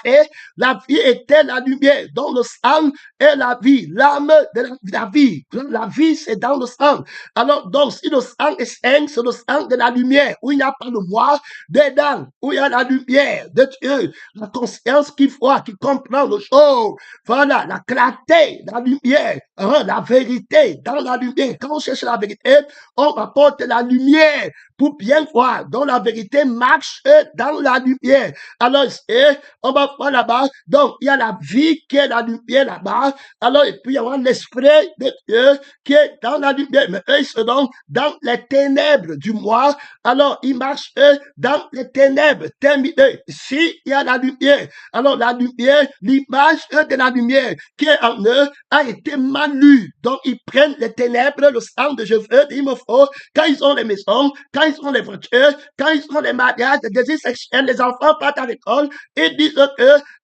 vie était la lumière. Donc le sang est la vie, l'âme de la vie. La vie c'est dans le sang. Alors donc si le sang est saint, c'est le sang de la lumière, où il n'y a pas le moi dedans, où il y a la lumière de Dieu, la conscience qui voit, qui comprend le choses. Voilà, la clarté, la lumière, la vérité dans la lumière. Quand on cherche la vérité, on apporte la lumière pour bien voir. Donc la vérité marche dans la lumière. Alors, on va voir là-bas. Donc, il y a la vie qui est la lumière là-bas. Alors, et puis il y a l'esprit de Dieu qui est dans la lumière. Mais eux, ils sont dans les ténèbres du moi. Alors, ils marchent dans les ténèbres terminées. Ici, il y a la lumière. Alors, la lumière, l'image de la lumière qui est en eux a été mal lue. Donc, ils prennent les ténèbres, le sang de je veux, il me faut, quand ils ont les maisons, quand ils ont les voitures, quand ils ont les mariages, les désirs sexuels, les enfants partent à l'école, ils disent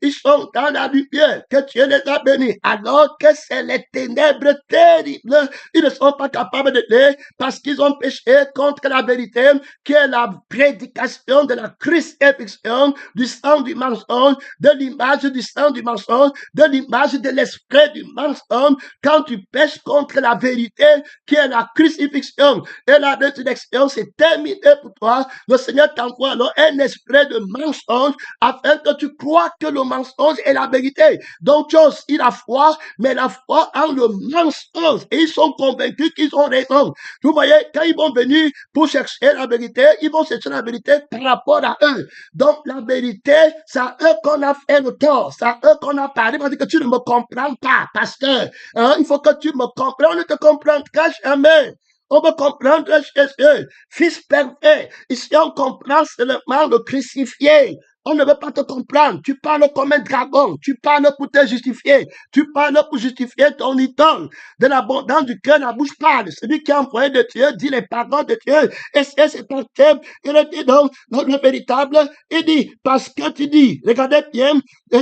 qu'ils sont dans la lumière, que Dieu les a bénis. Alors que c'est les ténèbres terribles. Ils ne sont pas capables de lire parce qu'ils ont péché contre la vérité, qui est la prédication de la crucifixion, du sang du mensonge, de l'image du sang du mensonge, de l'image de l'esprit du mensonge. Quand tu pèches contre la vérité, qui est la crucifixion et la résurrection, c'est terminé pour toi, le Seigneur t'envoie alors un esprit de mensonge afin que tu crois que le mensonge est la vérité. Donc tu as aussi la foi, mais la foi en le mensonge. Et ils sont convaincus qu'ils ont raison. Vous voyez, quand ils vont venir pour chercher la vérité, ils vont chercher la vérité par rapport à eux. Donc la vérité, c'est à eux qu'on a fait le tort, c'est à eux qu'on a parlé, parce que tu ne me comprends pas, pasteur. Hein, il faut que tu me comprennes, on ne te comprendra jamais. On veut comprendre Jésus, fils parfait. Ici, on comprend seulement le crucifié. On ne veut pas te comprendre. Tu parles comme un dragon. Tu parles pour te justifier. Tu parles pour justifier ton idole. De l'abondance du cœur, la bouche parle. Celui qui a envoyé de Dieu dit les paroles de Dieu. Et c'est un thème. Il dit donc, le véritable, il dit, parce que tu dis, regardez bien,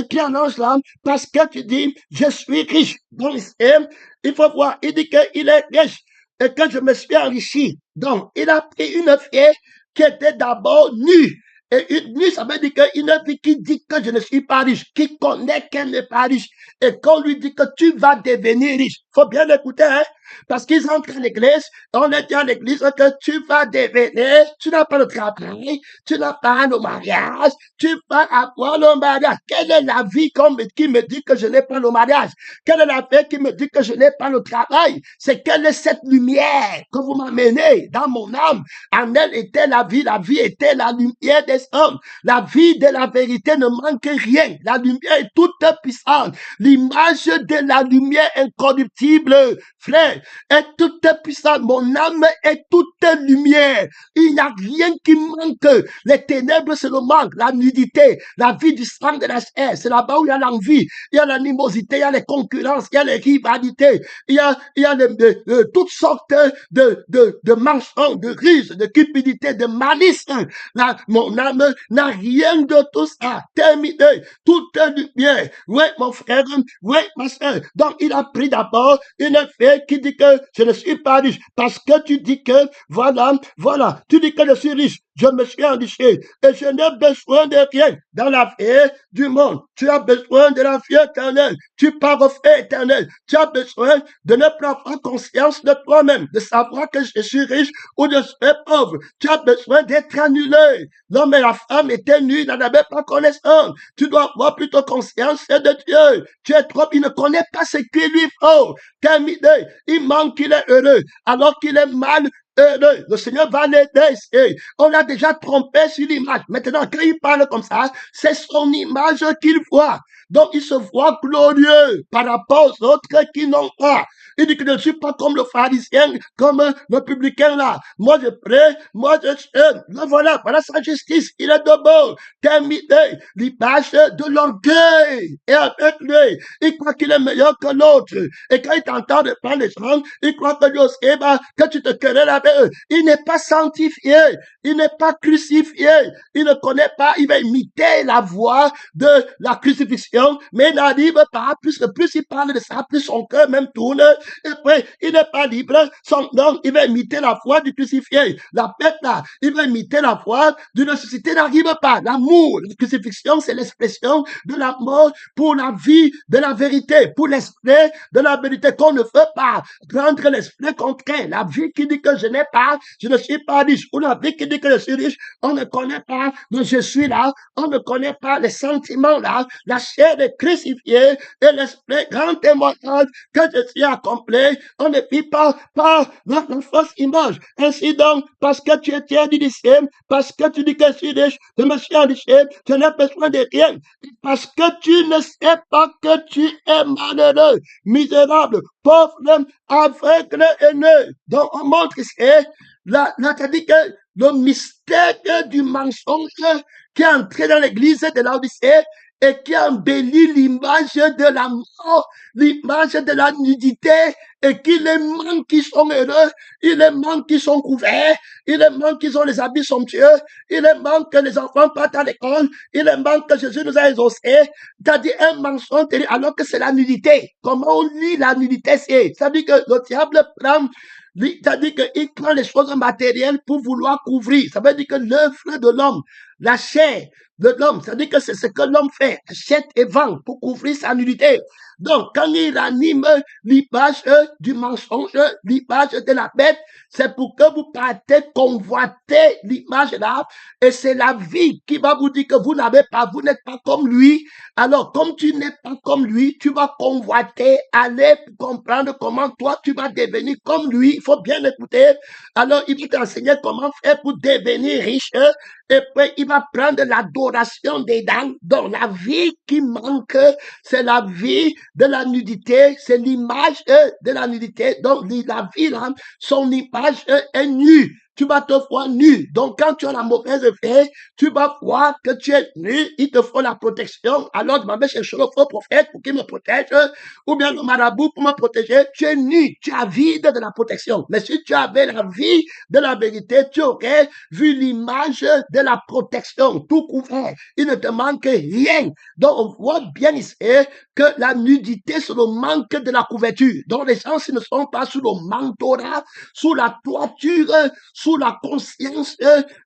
qui annonce là, parce que tu dis, je suis riche. Donc, il faut voir, il dit qu'il est riche et que je me suis enrichi. Donc, il a pris une fille qui était d'abord nue. Et une nue, ça veut dire qu'une fille qui dit que je ne suis pas riche, qui connaît qu'elle n'est pas riche, et qu'on lui dit que tu vas devenir riche. Faut bien l'écouter, hein? Parce qu'ils entrent à l'église, on est dit à l'église que tu vas devenir, tu n'as pas le travail, tu n'as pas le mariage, tu vas avoir le mariage. Quelle est la vie qui me dit que je n'ai pas le mariage? Quelle est la vie qui me dit que je n'ai pas le travail? C'est quelle est cette lumière que vous m'amenez dans mon âme? En elle était la vie était la lumière des hommes. La vie de la vérité ne manque rien. La lumière est toute puissante. L'image de la lumière incorruptible, frère, est toute puissante. Mon âme est toute lumière. Il n'y a rien qui manque. Les ténèbres, c'est le manque, la nudité, la vie du sang de la chair. C'est là-bas où il y a l'envie, il y a l'animosité, il y a les concurrences, il y a les rivalités, il y a toutes sortes de mensonges, de ruses, de cupidité, de malice. Là, mon âme n'a rien de tout ça. Terminé. Tout est lumière. Oui, mon frère. Oui, ma soeur. Donc, il a pris d'abord une fille qui dit que je ne suis pas riche. Parce que tu dis que, voilà, tu dis que je suis riche. Je me suis enrichi et je n'ai besoin de rien dans la vie du monde. Tu as besoin de la vie éternelle. Tu pars au fait éternel. Tu as besoin de ne plus avoir conscience de toi-même, de savoir que je suis riche ou de suis pauvre. Tu as besoin d'être annulé. L'homme et la femme étaient nus, n'en avaient pas connaissance. Tu dois avoir plutôt conscience de Dieu. Tu es trop, il ne connaît pas ce qu'il lui faut. Terminé. Il manque qu'il est heureux, alors qu'il est mal heureux. Le Seigneur va l'aider. On l'a déjà trompé sur l'image. Maintenant, quand il parle comme ça, c'est son image qu'il voit. Donc, il se voit glorieux par rapport aux autres qui n'ont pas. Il dit que je ne suis pas comme le pharisien, comme le publicain là. Moi, je prie, moi, je jeûne. Voilà sa justice. Il est debout. Terminé. L'image de l'orgueil est avec lui. Il croit qu'il est meilleur que l'autre. Et quand il t'entend de parler les gens, il croit que lui aussi, que tu te querelles avec eux. Il n'est pas sanctifié. Il n'est pas crucifié. Il ne connaît pas. Il va imiter la voix de la crucifixion, mais il n'arrive pas. Plus il parle de ça, plus son cœur même tourne. Et puis, il n'est pas libre. Donc, il va imiter la voix du crucifié. La bête là, il va imiter la voix du ressuscité. N'arrive pas. L'amour, la crucifixion, c'est l'expression de la mort pour la vie de la vérité, pour l'esprit de la vérité qu'on ne veut pas prendre l'esprit contraire. La vie qui dit que je n'ai pas, je ne suis pas riche. Ou la vie qui dit que je suis riche, on ne connaît pas, mais je suis là. On ne connaît pas les sentiments là. La chair est crucifiée et l'esprit grand témoignage que je suis accompli. On ne vit pas par la fausse image. Ainsi donc, parce que tu es tiers du disciple, parce que tu dis que je suis riche, je me suis enrichi, je n'ai besoin de rien. Parce que tu ne sais pas que tu es malheureux, misérable, pauvre, aveugle et nu. Donc, on montre ici, là, tu as dit que le mystère du mensonge qui est entré dans l'église de Laodicée et qui embellit l'image de la mort, l'image de la nudité, et qu'il les manque qui sont heureux, il les manque qui sont couverts, il les manque qui ont les habits somptueux, il les manque que les enfants partent à l'école, il les manque que Jésus nous a exaucés. T'as dit un mensonge, alors que c'est la nudité. Comment on lit la nudité? Ça veut dire que le diable prend, c'est-à-dire qu'il prend les choses matérielles pour vouloir couvrir. Ça veut dire que l'œuvre de l'homme la chair de l'homme. C'est-à-dire que c'est ce que l'homme fait, achète et vend pour couvrir sa nudité. Donc, quand il ranime l'image du mensonge, l'image de la bête, c'est pour que vous partez convoiter l'image là, et c'est la vie qui va vous dire que vous n'avez pas, vous n'êtes pas comme lui. Alors, comme tu n'es pas comme lui, tu vas convoiter, aller comprendre comment toi tu vas devenir comme lui. Il faut bien écouter. Alors, il va t'enseigner comment faire pour devenir riche. Et puis, il va prendre l'adoration des dames. Donc, la vie qui manque, c'est la vie de la nudité. C'est l'image de la nudité. Donc, la vie, là, son image est nue. Tu vas te voir nu. Donc, quand tu as la mauvaise effet, tu vas voir que tu es nu. Il te faut la protection. Alors, je m'en vais chercher le faux prophète pour qu'il me protège, ou bien le marabout pour me protéger. Tu es nu. Tu as vide de la protection. Mais si tu avais la vie de la vérité, tu aurais vu l'image de la protection, tout couvert. Il ne te manque rien. Donc, on voit bien ici que la nudité, c'est le manque de la couverture. Donc, les gens, s'ils ne sont pas sous le mentorat, sous la toiture, sous la conscience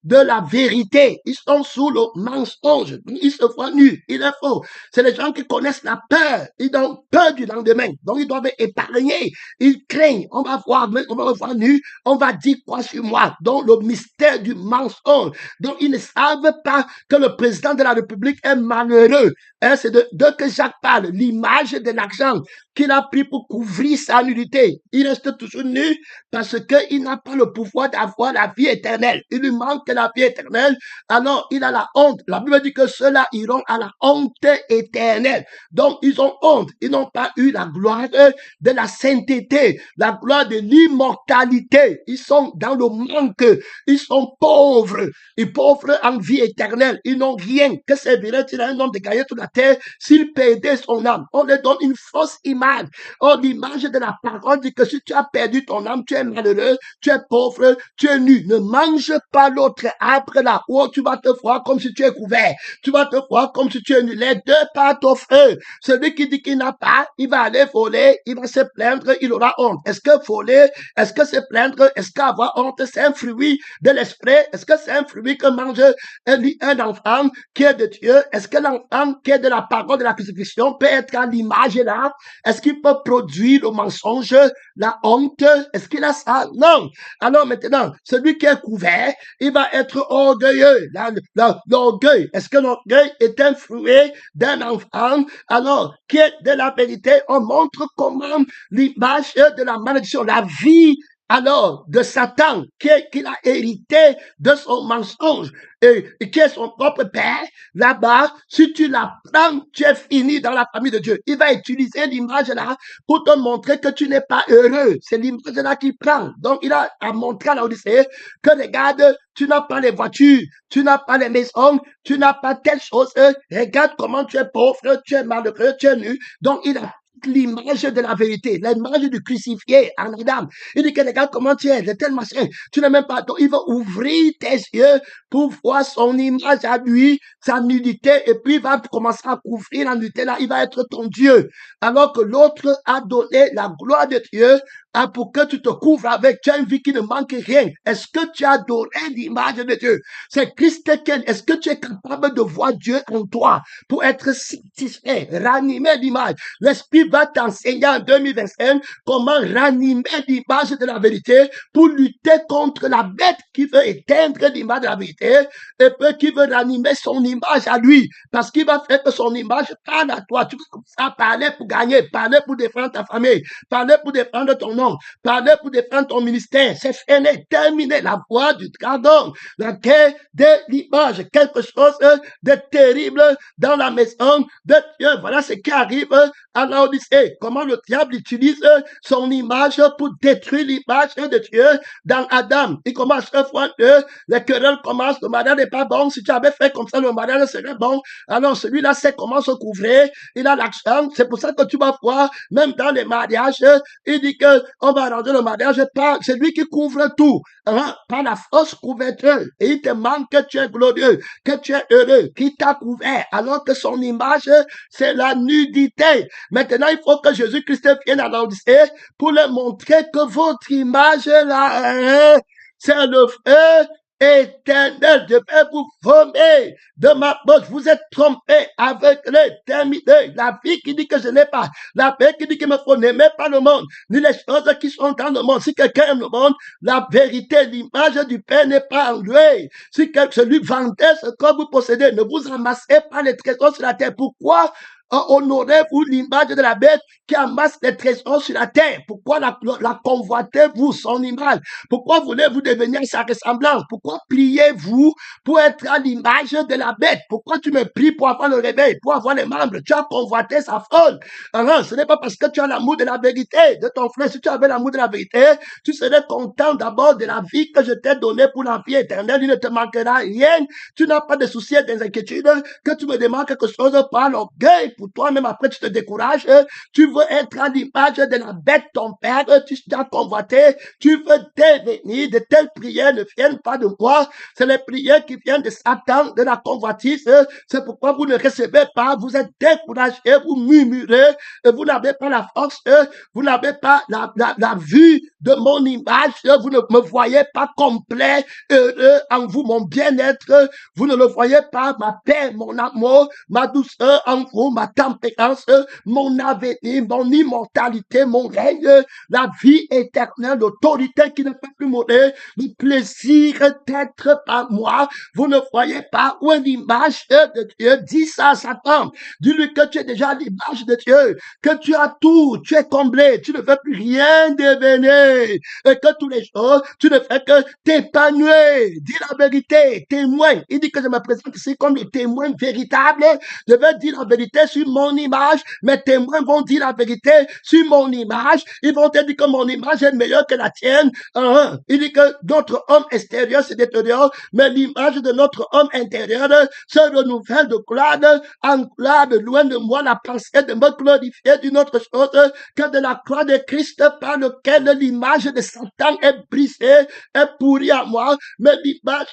de la vérité. Ils sont sous le mensonge. Ils se voient nus. Il est faux. C'est les gens qui connaissent la peur. Ils ont peur du lendemain. Donc, ils doivent épargner. Ils craignent. On va me voir nu. On va dire quoi sur moi. Donc, le mystère du mensonge. Donc, ils ne savent pas que le président de la République est malheureux. C'est de que Jacques parle. L'image de l'argent qu'il a pris pour couvrir sa nudité. Il reste toujours nu parce qu'il n'a pas le pouvoir d'avoir la vie éternelle. Il lui manque la vie éternelle. Alors, il a la honte. La Bible dit que ceux-là iront à la honte éternelle. Donc, ils ont honte. Ils n'ont pas eu la gloire de la sainteté, la gloire de l'immortalité. Ils sont dans le manque. Ils sont pauvres. Ils pauvres en vie éternelle. Ils n'ont rien. Que servirait-il à un homme de gagner toute la terre s'il perdait son âme? On leur donne une fausse image. Oh, l'image de la parole dit que si tu as perdu ton âme, tu es malheureux, tu es pauvre, tu es nu. Ne mange pas l'autre arbre là. Oh, tu vas te voir comme si tu es couvert. Tu vas te voir comme si tu es nu. Les deux partent au feu. Celui qui dit qu'il n'a pas, il va aller voler, il va se plaindre, il aura honte. Est-ce que voler, est-ce que se plaindre, est-ce qu'avoir honte, c'est un fruit de l'esprit? Est-ce que c'est un fruit que mange un enfant qui est de Dieu? Est-ce que l'enfant qui est de la parole de la crucifixion peut être à l'image là? Est-ce qu'il peut produire le mensonge, la honte? Est-ce qu'il a ça? Non. Alors maintenant, celui qui est couvert, il va être orgueilleux. L'orgueil, est-ce que l'orgueil est un fruit d'un enfant? Alors, qui est de la vérité? On montre comment l'image de la malédiction, la vie alors de Satan, qu'il a hérité de son mensonge et qui est son propre père, là-bas, si tu l'apprends, tu es fini dans la famille de Dieu. Il va utiliser l'image là pour te montrer que tu n'es pas heureux. C'est l'image là qu'il prend. Donc, il a à montrer à l'Odyssée que regarde, tu n'as pas les voitures, tu n'as pas les maisons, tu n'as pas telle chose. Regarde comment tu es pauvre, tu es malheureux, tu es nu. Donc, il a l'image de la vérité, l'image du crucifié en Adam. Il dit que regarde comment tu es, de tel machin. Tu n'as même pas. Donc, il va ouvrir tes yeux pour voir son image à lui, sa nudité, et puis il va commencer à couvrir la nudité là. Il va être ton Dieu. Alors que l'autre a donné la gloire de Dieu pour que tu te couvres avec. Tu as une vie qui ne manque rien. Est-ce que tu as adoré l'image de Dieu? C'est Christ quel? Est-ce que tu es capable de voir Dieu en toi pour être satisfait, ranimer l'image? L'Esprit va t'enseigner en 2025 comment ranimer l'image de la vérité pour lutter contre la bête qui veut éteindre l'image de la vérité et puis qui veut ranimer son image à lui parce qu'il va faire que son image parle à toi. Tu vas comme ça parler pour gagner, parler pour défendre ta famille, parler pour défendre ton nom, parler pour défendre ton ministère. C'est fini, terminé. La voie du dragon, la guerre de l'image, quelque chose de terrible dans la maison de Dieu. Voilà ce qui arrive à l'Odyssée. Comment le diable utilise son image pour détruire l'image de Dieu dans Adam. Il commence à voir que les querelles commencent, le mariage n'est pas bon. Si tu avais fait comme ça, le mariage serait bon. Alors celui-là sait comment se couvrir. Il a l'accent. C'est pour ça que tu vas voir, même dans les mariages, il dit que on va rendre le mariage par celui qui couvre tout, par la fausse couverture. Et il te manque que tu es glorieux, que tu es heureux, qui t'a couvert, alors que son image, c'est la nudité. Maintenant, il faut que Jésus-Christ vienne à l'Odyssée pour leur montrer que votre image là, c'est le feu Éternel, je vais vous vomir de ma bouche. Vous êtes trompés avec l'éternité. La vie qui dit que je n'ai pas, la paix qui dit qu'il me faut n'aimer pas le monde, ni les choses qui sont dans le monde. Si quelqu'un aime le monde, la vérité, l'image du Père n'est pas en lui. Si celui vendait ce que vous possédez, ne vous amassez pas les trésors sur la terre. Pourquoi honorez-vous l'image de la bête qui amasse les trésors sur la terre? Pourquoi la convoitez-vous, son image? Pourquoi voulez-vous devenir sa ressemblance? Pourquoi pliez-vous pour être à l'image de la bête? Pourquoi tu me plies pour avoir le réveil, pour avoir les membres? Tu as convoité sa folle. Alors, ce n'est pas parce que tu as l'amour de la vérité de ton frère. Si tu avais l'amour de la vérité, tu serais content d'abord de la vie que je t'ai donnée pour la vie éternelle. Il ne te manquera rien. Tu n'as pas de soucis et des inquiétudes que tu me demandes quelque chose par l'orgueil. Pour toi, même après, tu te décourages. Tu veux être à l'image de la bête, ton père. Tu t'as convoité. Tu veux devenir. De telles prières ne viennent pas de moi. C'est les prières qui viennent de Satan, de la convoitise. C'est pourquoi vous ne recevez pas. Vous êtes découragés. Vous murmurez. Vous n'avez pas la force. Vous n'avez pas la vue de mon image. Vous ne me voyez pas complet, heureux en vous, mon bien-être. Vous ne le voyez pas, ma paix, mon amour, ma douceur en vous, ma tempérance, mon avenir, mon immortalité, mon règne, la vie éternelle, l'autorité qui ne peut plus mourir, le plaisir d'être par moi. Vous ne voyez pas où est l'image de Dieu. Dis ça à Satan. Dis-lui que tu es déjà l'image de Dieu, que tu as tout, tu es comblé, tu ne veux plus rien devenir, et que tous les jours, tu ne fais que t'épanouir. Dis la vérité, témoin. Il dit que je me présente ici comme le témoin véritable. Je vais dire la vérité sur mon image. Mes témoins vont dire la vérité sur mon image. Ils vont te dire que mon image est meilleure que la tienne. Il dit que notre homme extérieur se détériore, mais l'image de notre homme intérieur se renouvelle de gloire en gloire. Loin de moi la pensée de me glorifier d'une autre chose que de la croix de Christ par lequel l'image de Satan est brisée, est pourrie à moi, mais l'image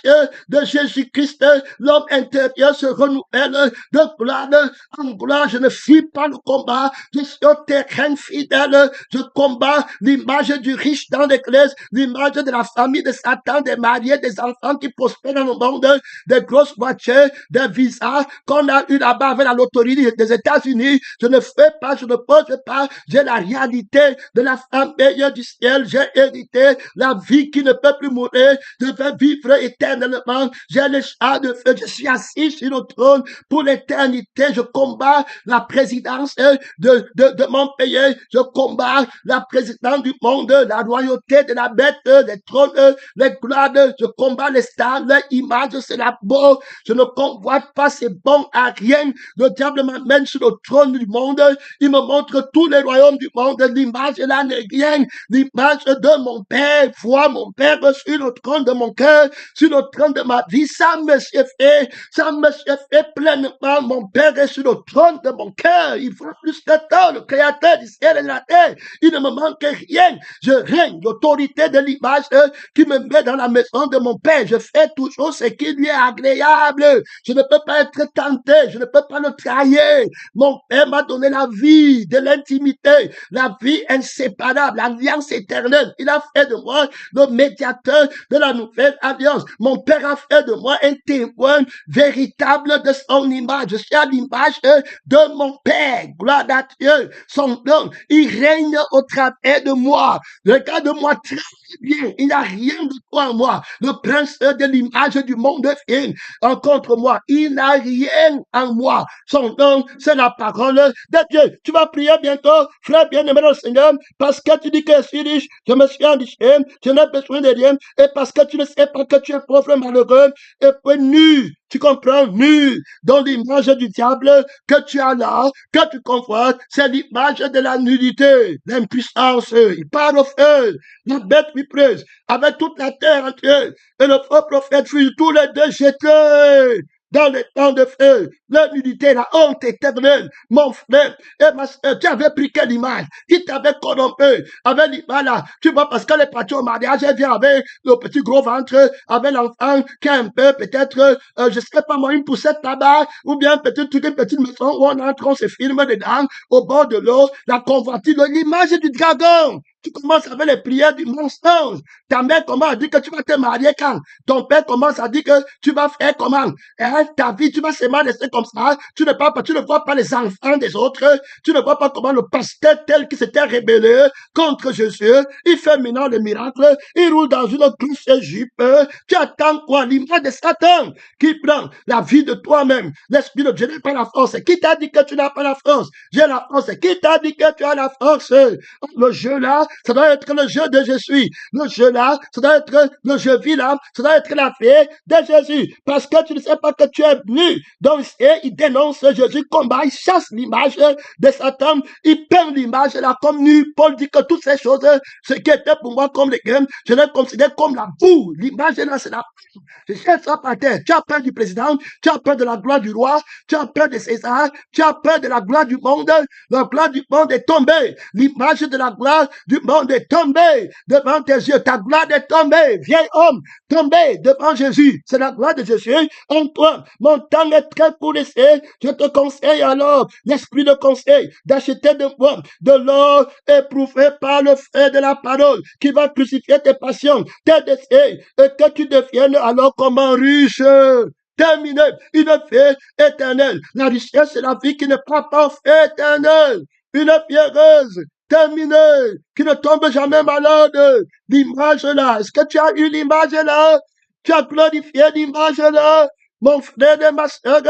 de Jésus-Christ, l'homme intérieur se renouvelle de gloire en gloire. Je ne fuis pas le combat, je suis au terrain fidèle, je combats l'image du riche dans l'église, l'image de la famille de Satan, des mariés, des enfants qui prospèrent dans le monde, des grosses voitures, des visas qu'on a eu là-bas avec la loterie des États-Unis. Je ne fais pas, je ne pose pas, j'ai la réalité de la femme meilleure du ciel, j'ai hérité la vie qui ne peut plus mourir, je vais vivre éternellement, j'ai le char de feu, je suis assis sur le trône pour l'éternité, je combats la présidence de mon pays, je combats la présidence du monde, la royauté de la bête, les trônes, les gloires, je combats les stars, les images, c'est la beau, je ne convoite pas, c'est bon à rien, le diable m'amène sur le trône du monde, il me montre tous les royaumes du monde, l'image là n'est rien, l'image de mon Père, vois mon Père sur le trône de mon cœur, sur le trône de ma vie, ça me suffit pleinement, mon Père est sur le trône de mon cœur, il faut plus que toi, le créateur du ciel et de la terre, il ne me manque rien, je règne, l'autorité de l'image qui me met dans la maison de mon Père, je fais toujours ce qui lui est agréable, je ne peux pas être tenté, je ne peux pas le trahir, mon Père m'a donné la vie de l'intimité, la vie inséparable, l'alliance éternelle, il a fait de moi le médiateur de la nouvelle alliance, mon Père a fait de moi un témoin véritable de son image, je suis à l'image de mon Père, gloire à Dieu, son nom, il règne au travers de moi, regarde-moi très bien, il n'y a rien de toi en moi, le prince de l'image du monde vient en contre moi, il n'a rien en moi, son nom c'est la parole de Dieu. Tu vas prier bientôt, frère bien-aimé dans le Seigneur, parce que tu dis que je suis riche, je me suis enrichi, je n'ai besoin de rien, et parce que tu ne sais pas que tu es pauvre, malheureux, et puis nu, tu comprends, nu, dans l'image du diable que tu as là, que tu convoites, c'est l'image de la nudité, l'impuissance, il part au feu, la bête vipreuse, avec toute la terre entière, et le faux prophète fut tous les deux jetés dans le temps de feu, la nudité, la honte éternelle, mon frère et ma soeur, tu avais pris quelle image? Qui t'avait corrompu avec l'image là? Tu vois, parce que les parties au mariage, elle vient avec le petit gros ventre, avec l'enfant qui a un peu, peut-être, je sais pas moi, une poussette là-bas, ou bien peut-être toute une petite maison où on entre, on se filme dedans, au bord de l'eau, la convoitise, l'image du dragon. Tu commences avec les prières du mensonge. Ta mère commence à dire que tu vas te marier quand? Ton père commence à dire que tu vas faire comment? Et ta vie, tu vas seulement rester comme ça. Tu ne vois pas les enfants des autres. Tu ne vois pas comment le pasteur tel qui s'était rébellé contre Jésus, il fait maintenant le miracle. Il roule dans une grosse jupe. Tu attends quoi? L'image de Satan qui prend la vie de toi-même. L'esprit de Dieu n'a pas la force. Qui t'a dit que tu n'as pas la force? J'ai la force. Qui t'a dit que tu as la force? Le jeu là, ça doit être le jeu de Jésus. Le jeu là, ça doit être le jeu vilain. Ça doit être la fée de Jésus. Parce que tu ne sais pas que tu es nu. Donc, il dénonce Jésus, combat, il chasse l'image de Satan. Il peint l'image là comme nu. Paul dit que toutes ces choses, ce qui était pour moi comme les graines, je les considère comme la boue. L'image là, c'est la je jette ça par terre. Tu as peur du président, tu as peur de la gloire du roi, tu as peur de César, tu as peur de la gloire du monde. La gloire du monde est tombée. L'image de la gloire du monde est tombée devant tes yeux. Ta gloire est tombée. Vieil homme, tombé devant Jésus. C'est la gloire de Jésus en toi. Mon temps est très court ici. Je te conseille alors, l'esprit de conseil, d'acheter de moi de l'or éprouvé par le feu de la parole qui va crucifier tes passions, tes désirs, et que tu deviennes alors comme un riche. Terminé, une vie éternelle. La richesse, c'est la vie qui ne prend pas éternelle. Une vie heureuse, terminée, qui ne tombe jamais malade. L'image là, est-ce que tu as eu l'image là? Tu as glorifié l'image là? Mon frère et ma soeur,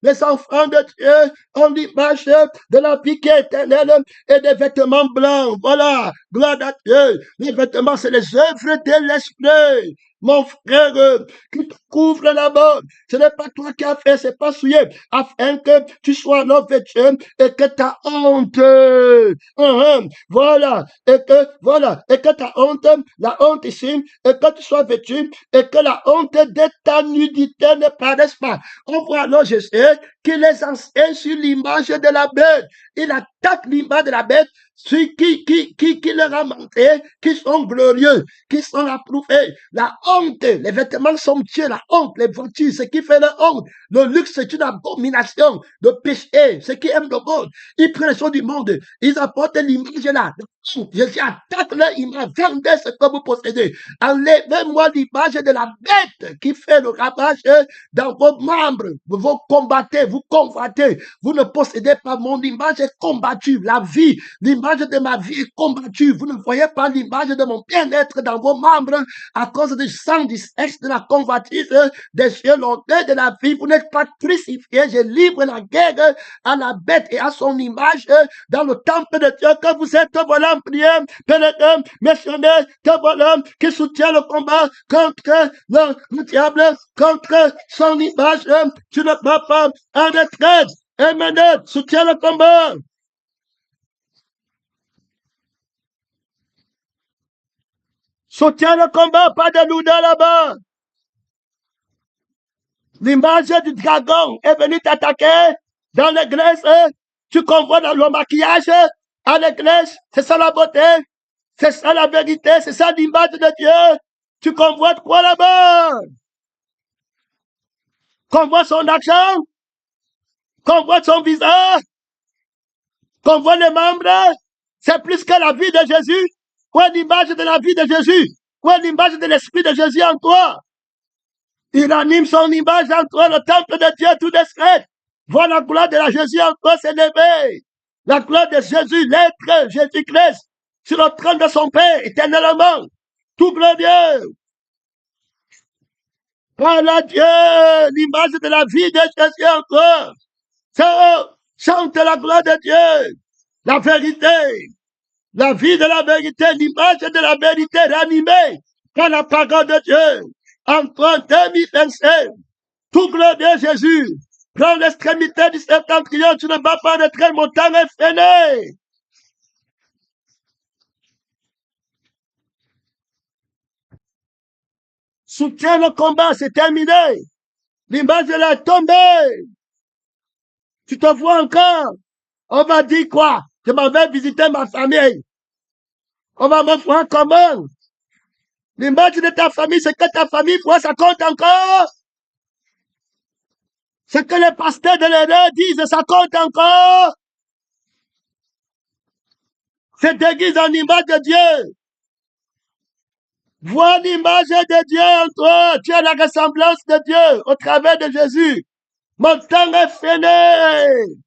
les enfants de Dieu ont l'image de la vie qui est éternelle et des vêtements blancs. Voilà, gloire à Dieu. Les vêtements, c'est les œuvres de l'esprit. Mon frère, qui te couvre là-bas, ce n'est pas toi qui as fait, c'est pas souillé, afin que tu sois non vêtu et que ta honte, voilà, et que ta honte, la honte ici, et que tu sois vêtu, et que la honte de ta nudité ne paraisse pas. On voit alors Jésus qui les enseigne sur l'image de la bête. Il attaque l'image de la bête, ceux qui leur a montré, qui sont glorieux, qui sont approuvés. La honte, les vêtements somptueux, la honte, les voitures, ce qui fait la honte. Le luxe, c'est une abomination de péché. Ceux qui aiment le monde, ils prennent les choses du monde, ils apportent l'image là. Jésus attaque leur image, vendez ce que vous possédez. Enlevez-moi l'image de la bête qui fait le ravage dans vos membres. Vous combattez, vous convoitez. Vous ne possédez pas mon image est combattue. La vie, l'image de ma vie est combattue. Vous ne voyez pas l'image de mon bien-être dans vos membres à cause du sang, du sexe, de la convoitise, des yeux longtemps de la vie. Vous n'êtes pas crucifié. Je livre la guerre à la bête et à son image dans le temple de Dieu que vous êtes voilà en prière, pénétrant, missionnaire, que voilà qui soutient le combat contre le diable, contre son image. Tu ne peux pas en retraite. Amen. Soutiens le combat. Soutiens le combat, pas de lourdeur là-bas. L'image du dragon est venue t'attaquer dans l'église. Tu convoites dans le maquillage à l'église. C'est ça la beauté. C'est ça la vérité. C'est ça l'image de Dieu. Tu convoites quoi là-bas? Convoite son argent. Convoite son visage. Convoite les membres. C'est plus que la vie de Jésus. Où est l'image de la vie de Jésus? Où est l'image de l'esprit de Jésus en toi? Il anime son image en toi, le temple de Dieu tout discret. Vois la gloire de la Jésus en toi s'élever. La gloire de Jésus, l'être Jésus-Christ, sur le trône de son Père, éternellement. Tout glorieux. Voilà Dieu, l'image de la vie de Jésus en toi. Chante la gloire de Dieu, la vérité, la vie de la vérité, l'image de la vérité ranimée par la parole de Dieu. En 2025, tout gloire de Jésus. Prends l'extrémité du septentrion, tu ne vas pas rentrer, mon temps est fini. Soutiens le combat, c'est terminé. L'image elle est tombée. Tu te vois encore. On va dire quoi? Je m'en vais visiter ma famille. On va me voir comment? L'image de ta famille, c'est que ta famille voit, ça compte encore. Ce que les pasteurs de l'erreur disent, ça compte encore. se déguise en image de Dieu. Vois l'image de Dieu en toi. Tu as la ressemblance de Dieu au travers de Jésus. Mon temps est fini.